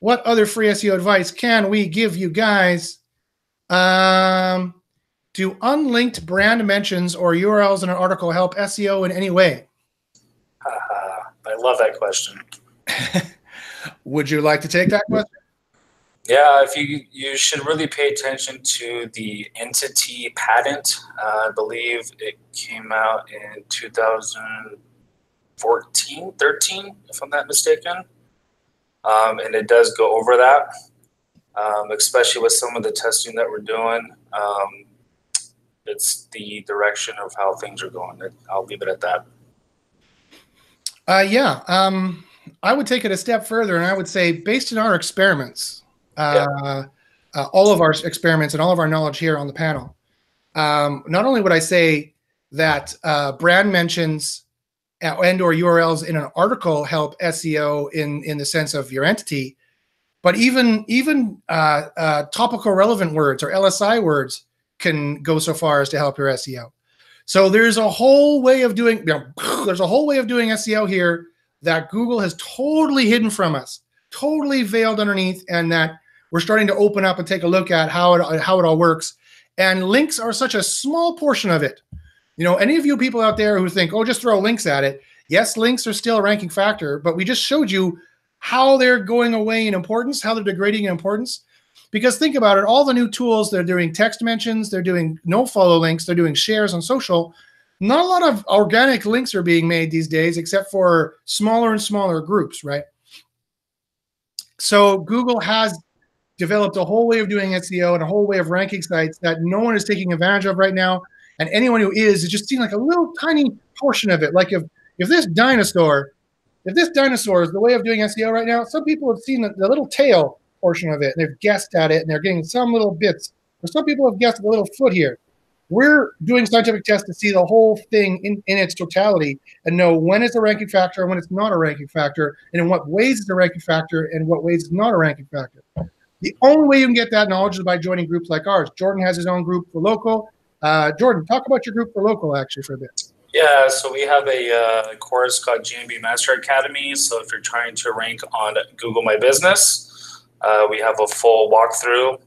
What other free SEO advice can we give you guys? Do unlinked brand mentions or URLs in an article help SEO in any way? I love that question. Would you like to take that question? Yeah, if you should really pay attention to the entity patent. I believe it came out in 2014, 13, if I'm not mistaken. And it does go over that, especially with some of the testing that we're doing. It's the direction of how things are going. I'll leave it at that. I would take it a step further, and I would say, based on our experiments, all of our experiments and all of our knowledge here on the panel, not only would I say that brand mentions and or URLs in an article help SEO in the sense of your entity, but even topical relevant words or LSI words can go so far as to help your SEO. So there's a whole way of doing SEO here that Google has totally hidden from us, totally veiled underneath, and that we're starting to open up and take a look at how it all works. And links are such a small portion of it. You know, any of you people out there who think, oh, just throw links at it. Yes, links are still a ranking factor, but we just showed you how they're going away in importance, how they're degrading in importance. Because think about it, all the new tools, they're doing text mentions, they're doing no follow links, they're doing shares on social. Not a lot of organic links are being made these days, except for smaller and smaller groups, right? So Google has developed a whole way of doing SEO and a whole way of ranking sites that no one is taking advantage of right now. And anyone who is just seeing like a little tiny portion of it. Like if this dinosaur is the way of doing SEO right now, some people have seen the little tail portion of it, and they've guessed at it, and they're getting some little bits. Or some people have guessed at the little foot here. We're doing scientific tests to see the whole thing in its totality and know when it's a ranking factor and when it's not a ranking factor, and in what ways it's a ranking factor and what ways it's not a ranking factor. The only way you can get that knowledge is by joining groups like ours. Jordan has his own group for local. Jordan, talk about your group for local actually for a bit. Yeah, so we have a course called GMB Master Academy. So if you're trying to rank on Google My Business, we have a full walkthrough,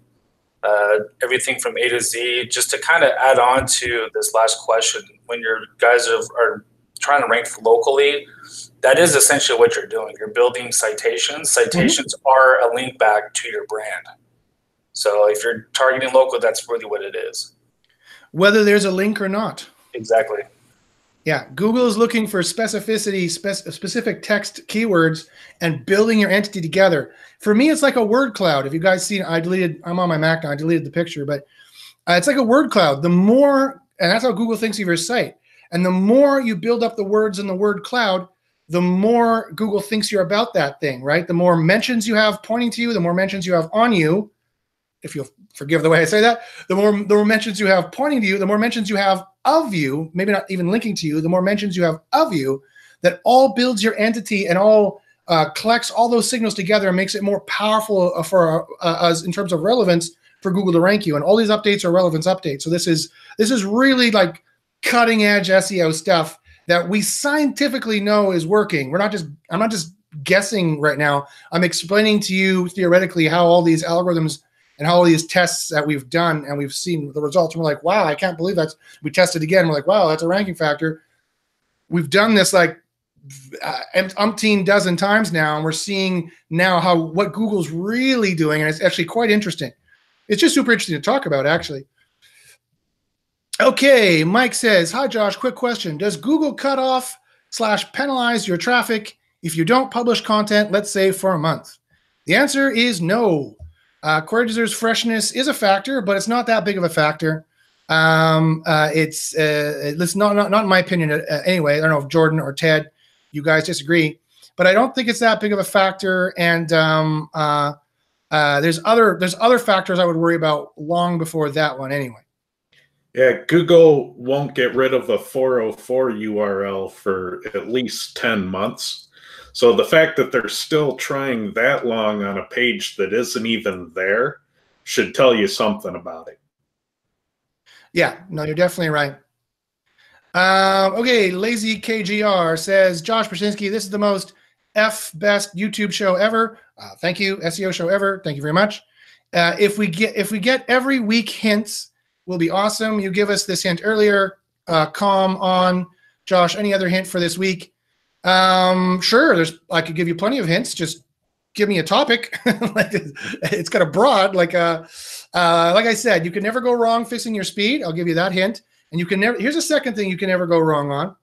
everything from A to Z. Just to kind of add on to this last question, when your guys are trying to rank locally, that is essentially what you're doing. You're building citations. Citations are a link back to your brand. So if you're targeting local, that's really what it is. Whether there's a link or not. Exactly. Yeah, Google is looking for specificity, specific text keywords, and building your entity together. For me, it's like a word cloud. If you guys seen, I'm on my Mac now, I deleted the picture, but it's like a word cloud. The more, and that's how Google thinks of your site. And the more you build up the words in the word cloud, the more Google thinks you're about that thing, right? The more mentions you have pointing to you, the more mentions you have on you, if you'll forgive the way I say that, the more mentions you have pointing to you, the more mentions you have of you, maybe not even linking to you, the more mentions you have of you, that all builds your entity and all collects all those signals together and makes it more powerful for us in terms of relevance for Google to rank you. And all these updates are relevance updates. So this is really like cutting edge SEO stuff that we scientifically know is working. I'm not just guessing right now. I'm explaining to you theoretically how all these algorithms and how all these tests that we've done and we've seen the results. And we're like, wow, I can't believe that. We tested again. We're like, wow, that's a ranking factor. We've done this like umpteen dozen times now, and we're seeing now what Google's really doing, and it's actually quite interesting. It's just super interesting to talk about, actually. Okay, Mike says, hi, Josh, quick question. Does Google cut off / penalize your traffic if you don't publish content, let's say, for a month? The answer is no. Query deserves freshness is a factor, but it's not that big of a factor. It's not in my opinion anyway. I don't know if Jordan or Ted, you guys disagree, but I don't think it's that big of a factor. And there's other factors I would worry about long before that one anyway. Yeah, Google won't get rid of a 404 URL for at least 10 months. So the fact that they're still trying that long on a page that isn't even there should tell you something about it. Yeah, no, you're definitely right. Okay, Lazy KGR says, Josh Bachynski, this is the most best YouTube show ever. Thank you, SEO show ever. Thank you very much. If we get every week hints, will be awesome. You give us this hint earlier. Calm on Josh. Any other hint for this week? Sure. I could give you plenty of hints. Just give me a topic. Like it's kind of broad. Like I said, you can never go wrong fixing your speed. I'll give you that hint. And you can never. Here's a second thing you can never go wrong on.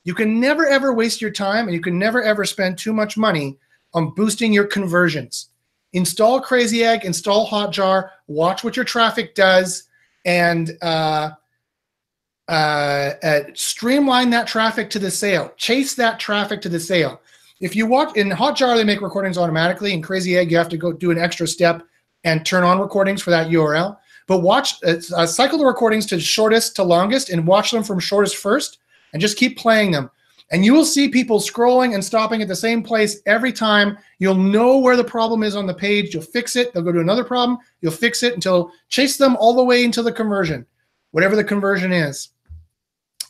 You can never ever waste your time, and you can never ever spend too much money on boosting your conversions. Install Crazy Egg, install Hotjar, watch what your traffic does, and streamline that traffic to the sale. Chase that traffic to the sale. If you watch in Hotjar, they make recordings automatically. In Crazy Egg, you have to go do an extra step and turn on recordings for that URL. But watch, cycle the recordings to shortest to longest, and watch them from shortest first, and just keep playing them. And you will see people scrolling and stopping at the same place every time. You'll know where the problem is on the page. You'll fix it. They'll go to another problem. You'll fix it until chase them all the way into the conversion, whatever the conversion is.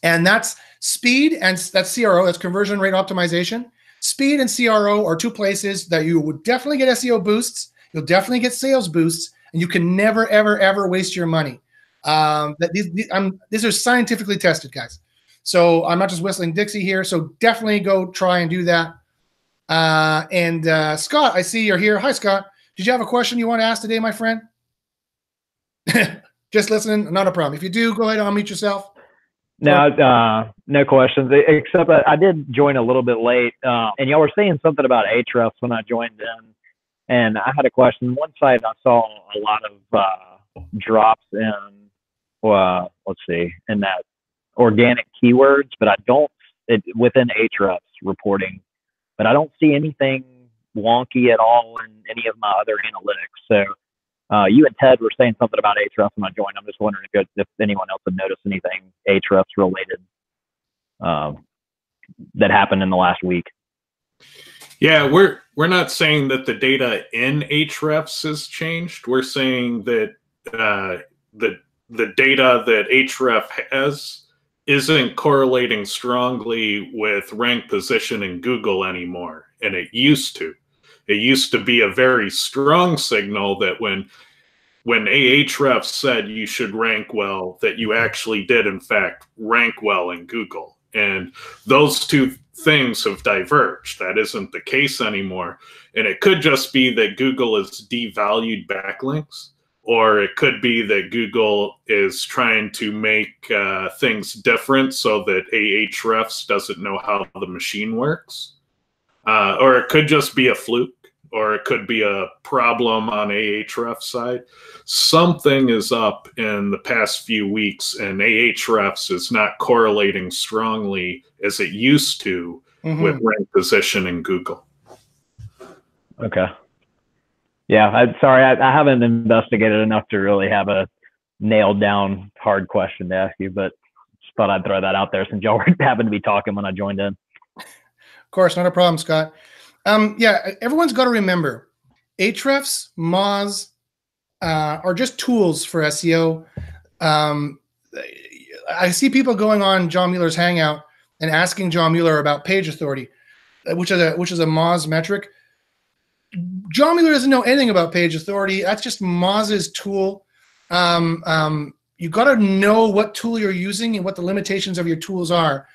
And that's speed, and that's CRO, that's conversion rate optimization. Speed and CRO are two places that you would definitely get SEO boosts. You'll definitely get sales boosts, and you can never, ever, ever waste your money. These are scientifically tested, guys. So I'm not just whistling Dixie here. So definitely go try and do that. Scott, I see you're here. Hi, Scott. Did you have a question you want to ask today, my friend? Just listening, not a problem. If you do, go ahead and unmute yourself. No, no questions, except I did join a little bit late. And y'all were saying something about Ahrefs when I joined in. And I had a question. One site I saw a lot of drops in, let's see, in that organic keywords, but I don't, within Ahrefs reporting, but I don't see anything wonky at all in any of my other analytics. So you and Ted were saying something about Ahrefs when I joined. I'm just wondering if anyone else had noticed anything Ahrefs related that happened in the last week. Yeah, we're not saying that the data in Ahrefs has changed. We're saying that the data that Ahrefs has isn't correlating strongly with rank position in Google anymore, and it used to. It used to be a very strong signal that when Ahrefs said you should rank well, that you actually did in fact rank well in Google. And those two things have diverged. That isn't the case anymore. And it could just be that Google has devalued backlinks, or it could be that Google is trying to make things different so that Ahrefs doesn't know how the machine works. Or it could just be a fluke, or it could be a problem on Ahrefs side. Something is up in the past few weeks, and Ahrefs is not correlating strongly as it used to with rank position in Google. Okay. Yeah, sorry, I haven't investigated enough to really have a nailed down hard question to ask you, but just thought I'd throw that out there since y'all happened to be talking when I joined in. Of course, not a problem, Scott. Yeah, everyone's got to remember, Ahrefs, Moz are just tools for SEO. I see people going on John Mueller's Hangout and asking John Mueller about page authority, which is a Moz metric. John Mueller doesn't know anything about page authority. That's just Moz's tool. You got to know what tool you're using and what the limitations of your tools are.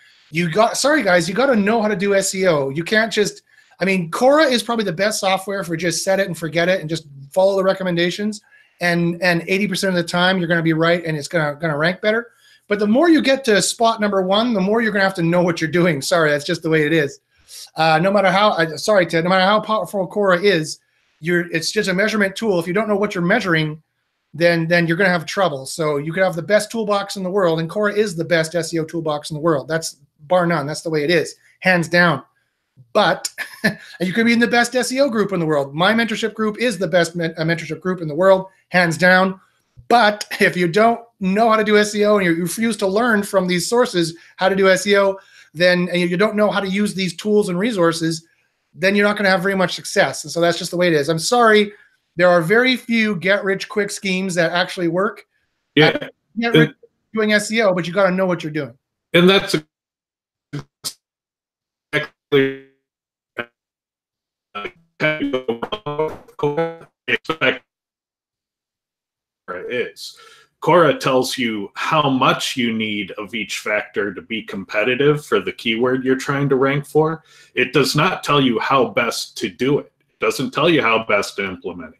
Sorry guys, you got to know how to do SEO. You can't just, I mean, Cora is probably the best software for just set it and forget it and just follow the recommendations. And 80% of the time you're going to be right and it's going to rank better. But the more you get to spot number one, the more you're going to have to know what you're doing. Sorry, that's just the way it is. No matter how, sorry, Ted, no matter how powerful Cora is, it's just a measurement tool. If you don't know what you're measuring, then you're going to have trouble. So you could have the best toolbox in the world, and Cora is the best SEO toolbox in the world. That's bar none. That's the way it is, hands down. But you could be in the best SEO group in the world. My mentorship group is the best mentorship group in the world, hands down. But if you don't know how to do SEO and you refuse to learn from these sources how to do SEO, then and you don't know how to use these tools and resources, then you're not going to have very much success. And so that's just the way it is. I'm sorry. There are very few get-rich-quick schemes that actually work. Yeah. Get rich doing SEO, but you got to know what you're doing. And that's exactly is. Cora tells you how much you need of each factor to be competitive for the keyword you're trying to rank for. It does not tell you how best to do it. It doesn't tell you how best to implement it.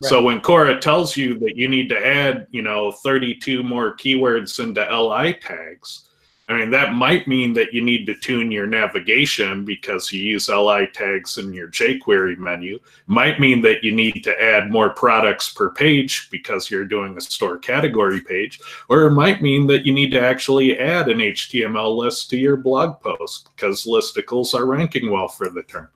Right. So when Cora tells you that you need to add, 32 more keywords into LI tags, I mean, that might mean that you need to tune your navigation because you use LI tags in your jQuery menu. Might mean that you need to add more products per page because you're doing a store category page. Or it might mean that you need to actually add an HTML list to your blog post because listicles are ranking well for the term.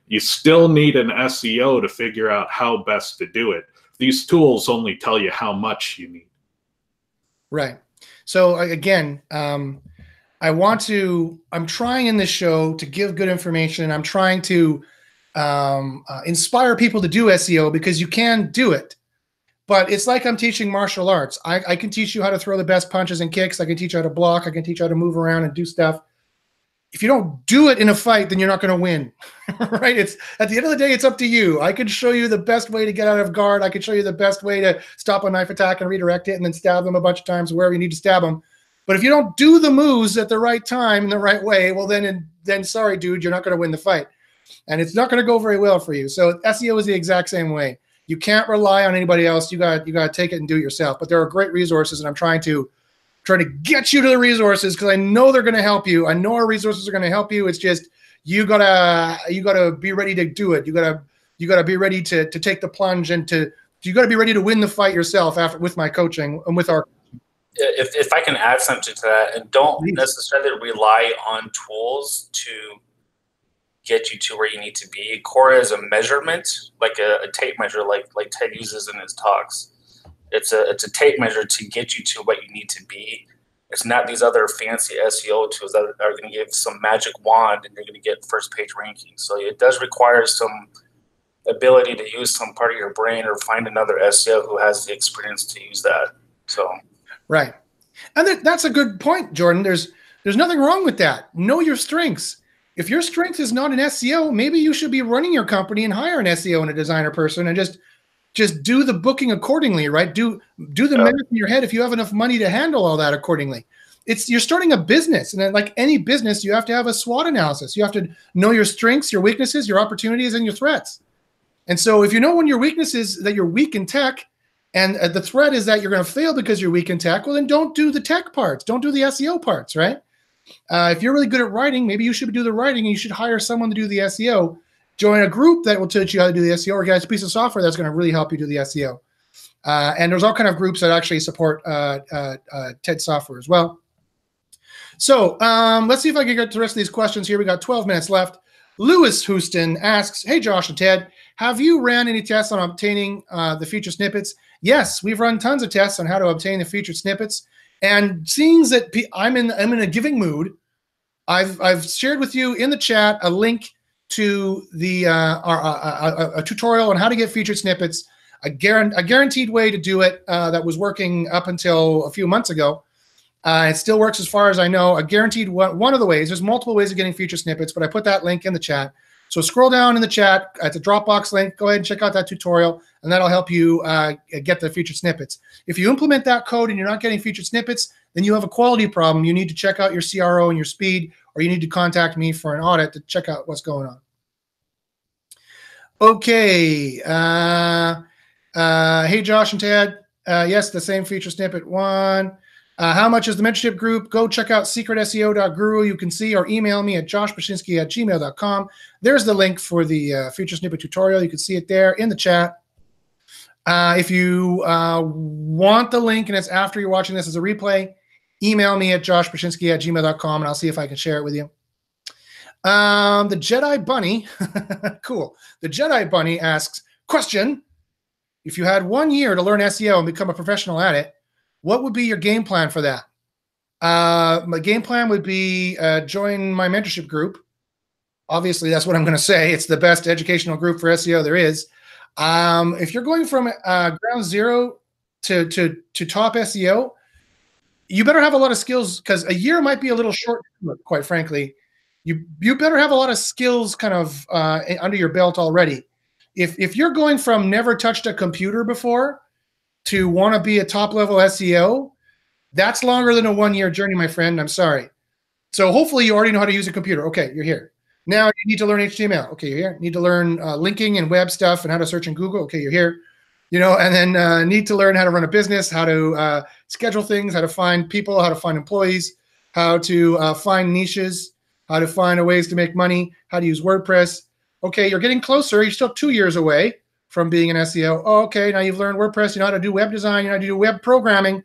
You still need an SEO to figure out how best to do it. These tools only tell you how much you need. Right. So again, I'm trying in this show to give good information. I'm trying to inspire people to do SEO because you can do it. But it's like I'm teaching martial arts. I can teach you how to throw the best punches and kicks. I can teach you how to block. I can teach you how to move around and do stuff. If you don't do it in a fight, then you're not going to win, right? It's at the end of the day, it's up to you. I could show you the best way to get out of guard. I could show you the best way to stop a knife attack and redirect it and then stab them a bunch of times wherever you need to stab them. But if you don't do the moves at the right time in the right way, well, then sorry, dude, you're not going to win the fight. And it's not going to go very well for you. So SEO is the exact same way. You can't rely on anybody else. You got to take it and do it yourself. But there are great resources, and I'm trying to get you to the resources because I know they're going to help you. I know our resources are going to help you. It's just you gotta be ready to do it. You gotta be ready to take the plunge and you gotta be ready to win the fight yourself with my coaching and with our. If I can add something to that, and don't necessarily rely on tools to get you to where you need to be. Cora is a measurement, like a tape measure, like Ted uses in his talks. It's a tape measure to get you to what you need to be. It's not these other fancy SEO tools that are going to give some magic wand and you're going to get first page ranking. So it does require some ability to use some part of your brain or find another SEO who has the experience to use that. So right, and that's a good point, Jordan. There's nothing wrong with that. Know your strengths. If your strength is not an SEO, maybe you should be running your company and hire an SEO and a designer person and just do the booking accordingly, right? Do the math in your head if you have enough money to handle all that accordingly. You're starting a business, and like any business, you have to have a SWOT analysis. You have to know your strengths, your weaknesses, your opportunities, and your threats. And so if you know when your weakness is that you're weak in tech, and the threat is that you're going to fail because you're weak in tech, well, then don't do the tech parts. Don't do the SEO parts, right? If you're really good at writing, maybe you should do the writing, and you should hire someone to do the SEO. Join a group that will teach you how to do the SEO, or get a piece of software that's going to really help you do the SEO. And there's all kind of groups that actually support TED software as well. So let's see if I can get to the rest of these questions here. We got 12 minutes left. Lewis Houston asks, hey, Josh and Ted, have you ran any tests on obtaining the feature snippets? Yes, we've run tons of tests on how to obtain the featured snippets. And seeing that I'm in a giving mood, I've shared with you in the chat a link to the a tutorial on how to get featured snippets, a guaranteed way to do it that was working up until a few months ago. It still works as far as I know. A guaranteed one of the ways. There's multiple ways of getting featured snippets, but I put that link in the chat. So scroll down in the chat. It's a Dropbox link. Go ahead and check out that tutorial, and that'll help you get the featured snippets. If you implement that code and you're not getting featured snippets, then you have a quality problem. You need to check out your CRO and your speed, or you need to contact me for an audit to check out what's going on. Okay. Hey, Josh and Ted. Yes, the same feature snippet one. How much is the mentorship group? Go check out secretseo.guru. You can see, or email me at joshbachynski@gmail.com. There's the link for the feature snippet tutorial. You can see it there in the chat. If you want the link and it's after you're watching this as a replay, email me at joshbachynski@gmail.com, and I'll see if I can share it with you. The Jedi Bunny, cool. The Jedi Bunny asks, question, if you had 1 year to learn SEO and become a professional at it, what would be your game plan for that? My game plan would be join my mentorship group. Obviously, that's what I'm going to say. It's the best educational group for SEO there is. If you're going from ground zero to top SEO, you better have a lot of skills, because a year might be a little short, quite frankly. You better have a lot of skills kind of under your belt already. if you're going from never touched a computer before to want to be a top level SEO, that's longer than a 1-year journey, my friend. I'm sorry. So hopefully you already know how to use a computer. Okay, you're here. Now you need to learn HTML. Okay, you're here. You need to learn linking and web stuff and how to search in Google. Okay, you're here. You know, and then need to learn how to run a business, how to schedule things, how to find people, how to find employees, how to find niches, how to find ways to make money, how to use WordPress. Okay, you're getting closer. You're still 2 years away from being an SEO. Oh, okay, now you've learned WordPress. You know how to do web design. You know how to do web programming.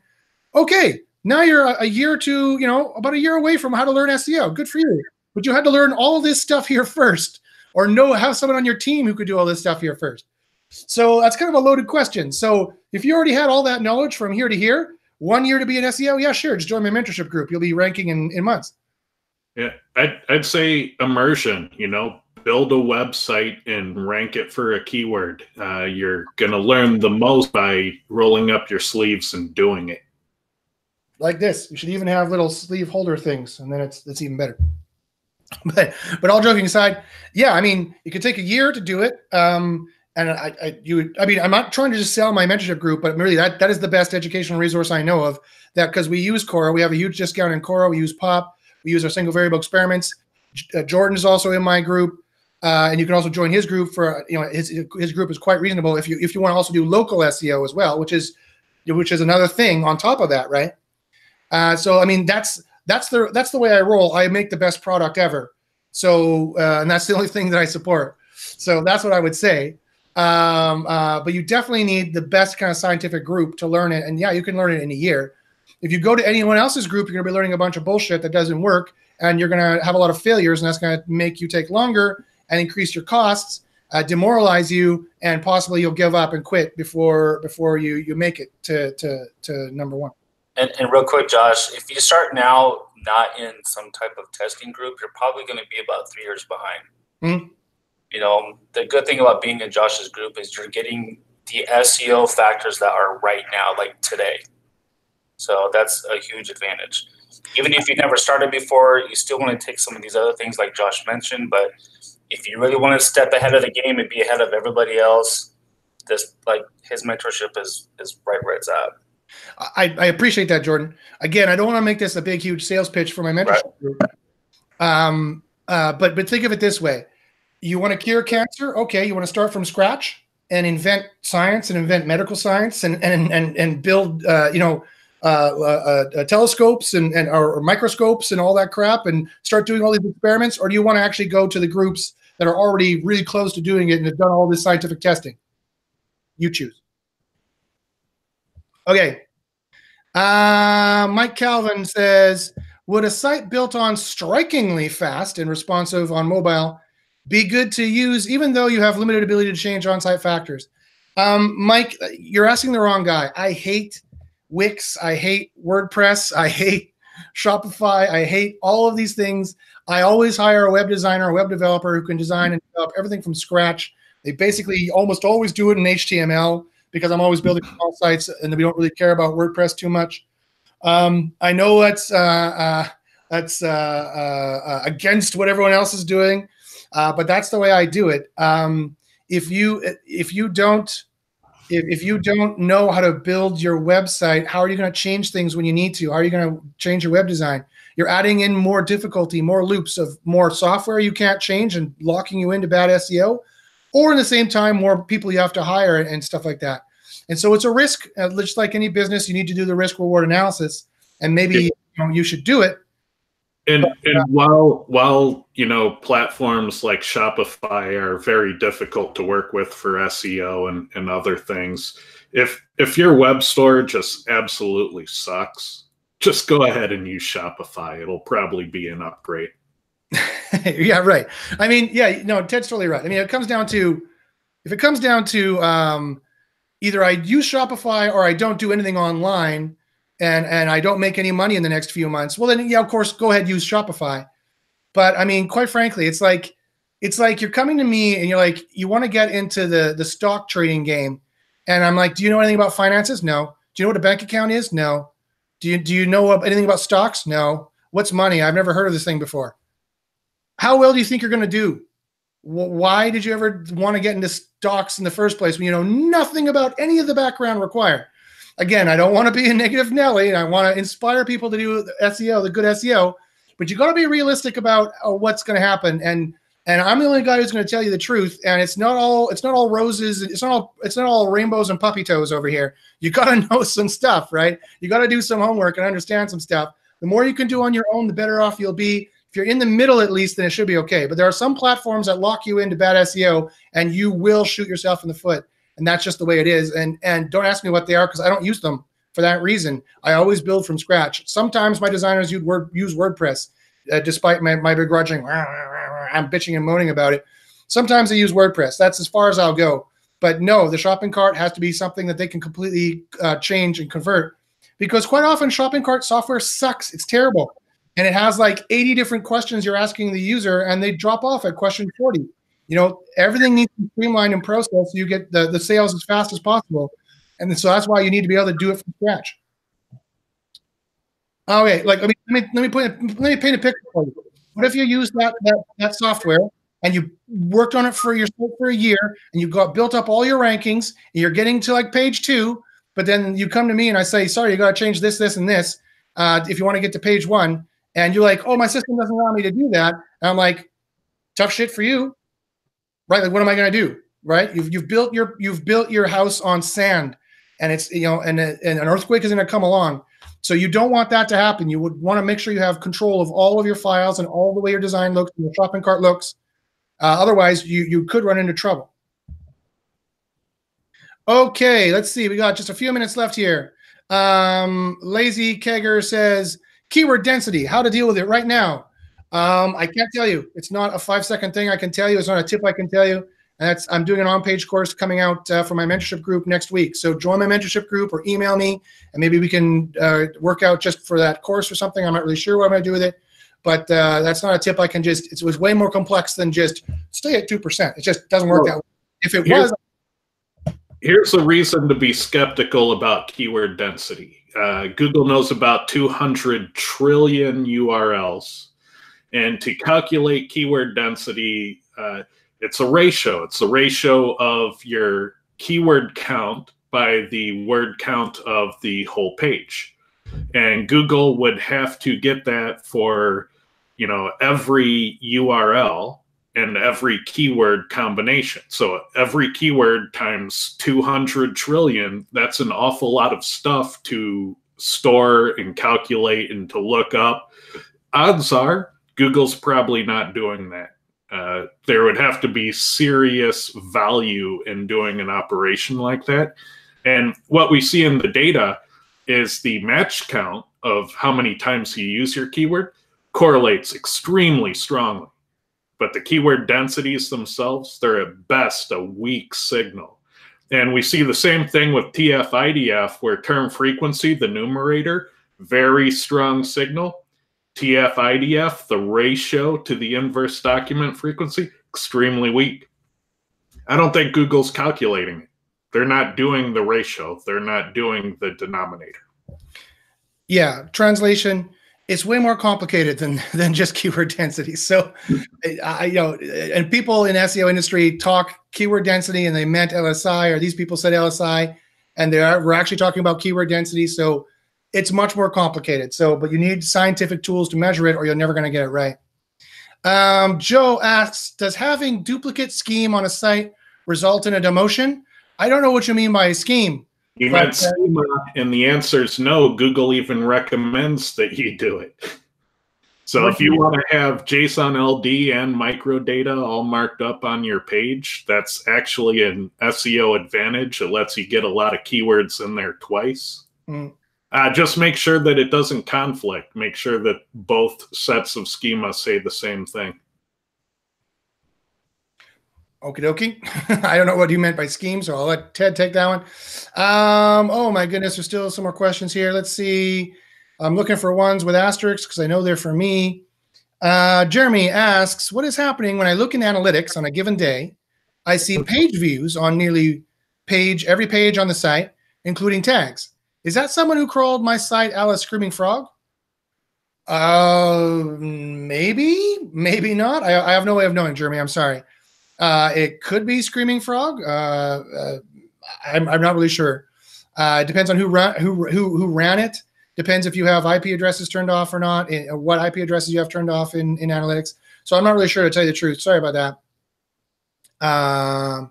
Okay, now you're a year to, you know, about a year away from how to learn SEO. Good for you. But you had to learn all of this stuff here first, or have someone on your team who could do all this stuff here first. So that's kind of a loaded question. So if you already had all that knowledge from here to here, 1 year to be an SEO, yeah, sure, just join my mentorship group. You'll be ranking in months. Yeah, I'd say immersion, you know, build a website and rank it for a keyword. You're going to learn the most by rolling up your sleeves and doing it. Like this. You should even have little sleeve holder things, and then it's even better. But all joking aside, yeah, I mean, it could take a year to do it. And I'm not trying to just sell my mentorship group, but really that is the best educational resource I know of. That because we use Cora, we have a huge discount in Cora. We use Pop, we use our single variable experiments. Jordan is also in my group, and you can also join his group for his group is quite reasonable if you want to also do local SEO as well, which is another thing on top of that, right? So I mean that's the way I roll. I make the best product ever. So and that's the only thing that I support. So that's what I would say. But you definitely need the best kind of scientific group to learn it. And yeah, you can learn it in a year. If you go to anyone else's group, you're going to be learning a bunch of bullshit that doesn't work, and you're going to have a lot of failures, and that's going to make you take longer and increase your costs, demoralize you, and possibly you'll give up and quit before you make it to number one. And real quick, Josh, if you start now not in some type of testing group, you're probably going to be about 3 years behind. Mm-hmm. You know, the good thing about being in Josh's group is you're getting the SEO factors that are right now, like today. So that's a huge advantage. Even if you never started before, you still want to take some of these other things like Josh mentioned. But if you really want to step ahead of the game and be ahead of everybody else, this like his mentorship is right where it's at. I appreciate that, Jordan. Again, I don't want to make this a big, huge sales pitch for my mentorship group. But think of it this way. You want to cure cancer? Okay, you want to start from scratch and invent science and invent medical science and build telescopes and or microscopes and all that crap and start doing all these experiments? Or do you want to actually go to the groups that are already really close to doing it and have done all this scientific testing? You choose. Okay. Mike Calvin says, would a site built on strikingly fast and responsive on mobile be good to use even though you have limited ability to change on-site factors? Mike, you're asking the wrong guy. I hate Wix. I hate WordPress. I hate Shopify. I hate all of these things. I always hire a web designer, a web developer who can design and develop everything from scratch. They basically almost always do it in HTML because I'm always building small sites and we don't really care about WordPress too much. I know that's against what everyone else is doing, but that's the way I do it. If you don't know how to build your website, how are you going to change things when you need to? How are you going to change your web design? You're adding in more difficulty, more loops of more software you can't change and locking you into bad SEO, or in the same time, more people you have to hire and stuff like that. And so it's a risk, just like any business, you need to do the risk reward analysis, and maybe you should do it. And while platforms like Shopify are very difficult to work with for SEO and other things, if your web store just absolutely sucks, just go ahead and use Shopify. It'll probably be an upgrade. Yeah, right. I mean, yeah, no, Ted's totally right. I mean, if it comes down to either I use Shopify or I don't do anything online, and I don't make any money in the next few months, well then, yeah, of course, go ahead, use Shopify. But I mean, quite frankly, it's like you're coming to me and you're like, you want to get into the stock trading game. And I'm like, do you know anything about finances? No. Do you know what a bank account is? No. Do you know anything about stocks? No. What's money? I've never heard of this thing before. How well do you think you're going to do? Why did you ever want to get into stocks in the first place when you know nothing about any of the background required? Again, I don't want to be a negative Nelly. I want to inspire people to do SEO, the good SEO, but you got to be realistic about what's going to happen. And I'm the only guy who's going to tell you the truth. And it's not all roses. It's not all rainbows and puppy toes over here. You got to know some stuff, right? You got to do some homework and understand some stuff. The more you can do on your own, the better off you'll be. If you're in the middle, at least, then it should be okay. But there are some platforms that lock you into bad SEO, and you will shoot yourself in the foot. And that's just the way it is. And don't ask me what they are, because I don't use them for that reason. I always build from scratch. Sometimes my designers use WordPress, despite my begrudging. I'm bitching and moaning about it. Sometimes they use WordPress. That's as far as I'll go. But no, the shopping cart has to be something that they can completely change and convert. Because quite often shopping cart software sucks. It's terrible. And it has like 80 different questions you're asking the user, and they drop off at question 40. You know, everything needs to be streamlined and processed so you get the sales as fast as possible. And so that's why you need to be able to do it from scratch. Okay, like let me paint a picture for you. What if you use that software and you worked on it for a year, and you built up all your rankings, and you're getting to like page 2, but then you come to me and I say, sorry, you got to change this, this, and this if you want to get to page 1, and you're like, oh, my system doesn't allow me to do that. And I'm like, tough shit for you. Right? Like, what am I going to do? Right? You've built your house on sand, and it's, you know, and an earthquake is going to come along. So you don't want that to happen. You would want to make sure you have control of all of your files and all the way your design looks and your shopping cart looks. Otherwise, you could run into trouble. Okay, let's see. We got just a few minutes left here. Lazy Kegger says, keyword density, how to deal with it right now. I can't tell you. It's not a 5-second thing I can tell you. It's not a tip I can tell you. And I'm doing an on-page course coming out for my mentorship group next week. So join my mentorship group or email me, and maybe we can work out just for that course or something. I'm not really sure what I'm going to do with it. But that's not a tip I can just – it was way more complex than just stay at 2%. It just doesn't work that way. If it was – Here's a reason to be skeptical about keyword density. Google knows about 200 trillion URLs. And to calculate keyword density, it's a ratio. It's a ratio of your keyword count by the word count of the whole page. And Google would have to get that for, you know, every URL and every keyword combination. So every keyword times 200 trillion, that's an awful lot of stuff to store and calculate and to look up. Odds are Google's probably not doing that. There would have to be serious value in doing an operation like that. And what we see in the data is the match count of how many times you use your keyword correlates extremely strongly. But the keyword densities themselves, they're at best a weak signal. And we see the same thing with TF-IDF, where term frequency, the numerator, very strong signal. TF-IDF, the ratio to the inverse document frequency, extremely weak. I don't think Google's calculating it. They're not doing the ratio. They're not doing the denominator. Yeah, translation, it's way more complicated than just keyword density. So, you know, and people in SEO industry talk keyword density and they meant LSI, or these people said LSI, and we're actually talking about keyword density. So it's much more complicated. So, but you need scientific tools to measure it, or you're never going to get it right. Joe asks, does having duplicate scheme on a site result in a demotion? I don't know what you mean by a scheme. You meant schema, and the answer is no. Google even recommends that you do it. So if you want to have JSON LD and microdata all marked up on your page, that's actually an SEO advantage. It lets you get a lot of keywords in there twice. Just make sure that it doesn't conflict. Make sure that both sets of schema say the same thing. Okie dokie. I don't know what you meant by scheme, so I'll let Ted take that one. Oh my goodness, there's still some more questions here. Let's see. I'm looking for ones with asterisks because I know they're for me. Jeremy asks, what is happening when I look in analytics on a given day? I see page views on nearly every page on the site, including tags. Is that someone who crawled my site, Alice Screaming Frog? Maybe, maybe not. I have no way of knowing, Jeremy. I'm sorry. It could be Screaming Frog. I'm not really sure. It depends on who ran it. Depends if you have IP addresses turned off or not, and what IP addresses you have turned off in analytics. So I'm not really sure, to tell you the truth. Sorry about that.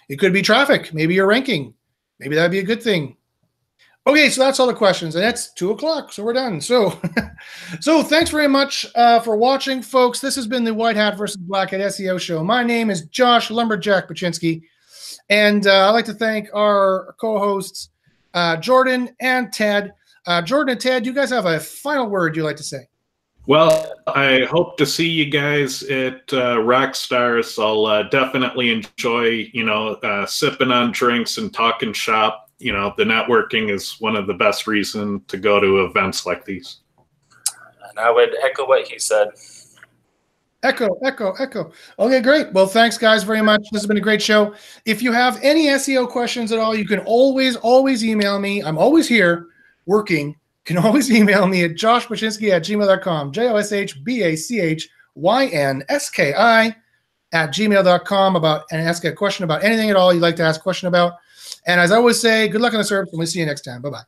It could be traffic. Maybe you're ranking. Maybe that'd be a good thing. Okay, so that's all the questions, and it's 2 o'clock, so we're done. So, so thanks very much for watching, folks. This has been the White Hat versus Black Hat SEO show. My name is Josh Lumberjack Bachynski, and I'd like to thank our co-hosts, Jordan and Ted. Jordan and Ted, you guys have a final word you'd like to say? Well, I hope to see you guys at Rockstars. I'll definitely enjoy, sipping on drinks and talking shop. The networking is one of the best reasons to go to events like these. And I would echo what he said. Echo. Okay, great. Well, thanks, guys, very much. This has been a great show. If you have any SEO questions at all, you can always email me. I'm always here working. You can always email me at joshbachynski@gmail.com, joshbachynski@gmail.com and ask a question about anything at all you'd like to ask a question about. And as I always say, good luck on the search, and we'll see you next time. Bye-bye.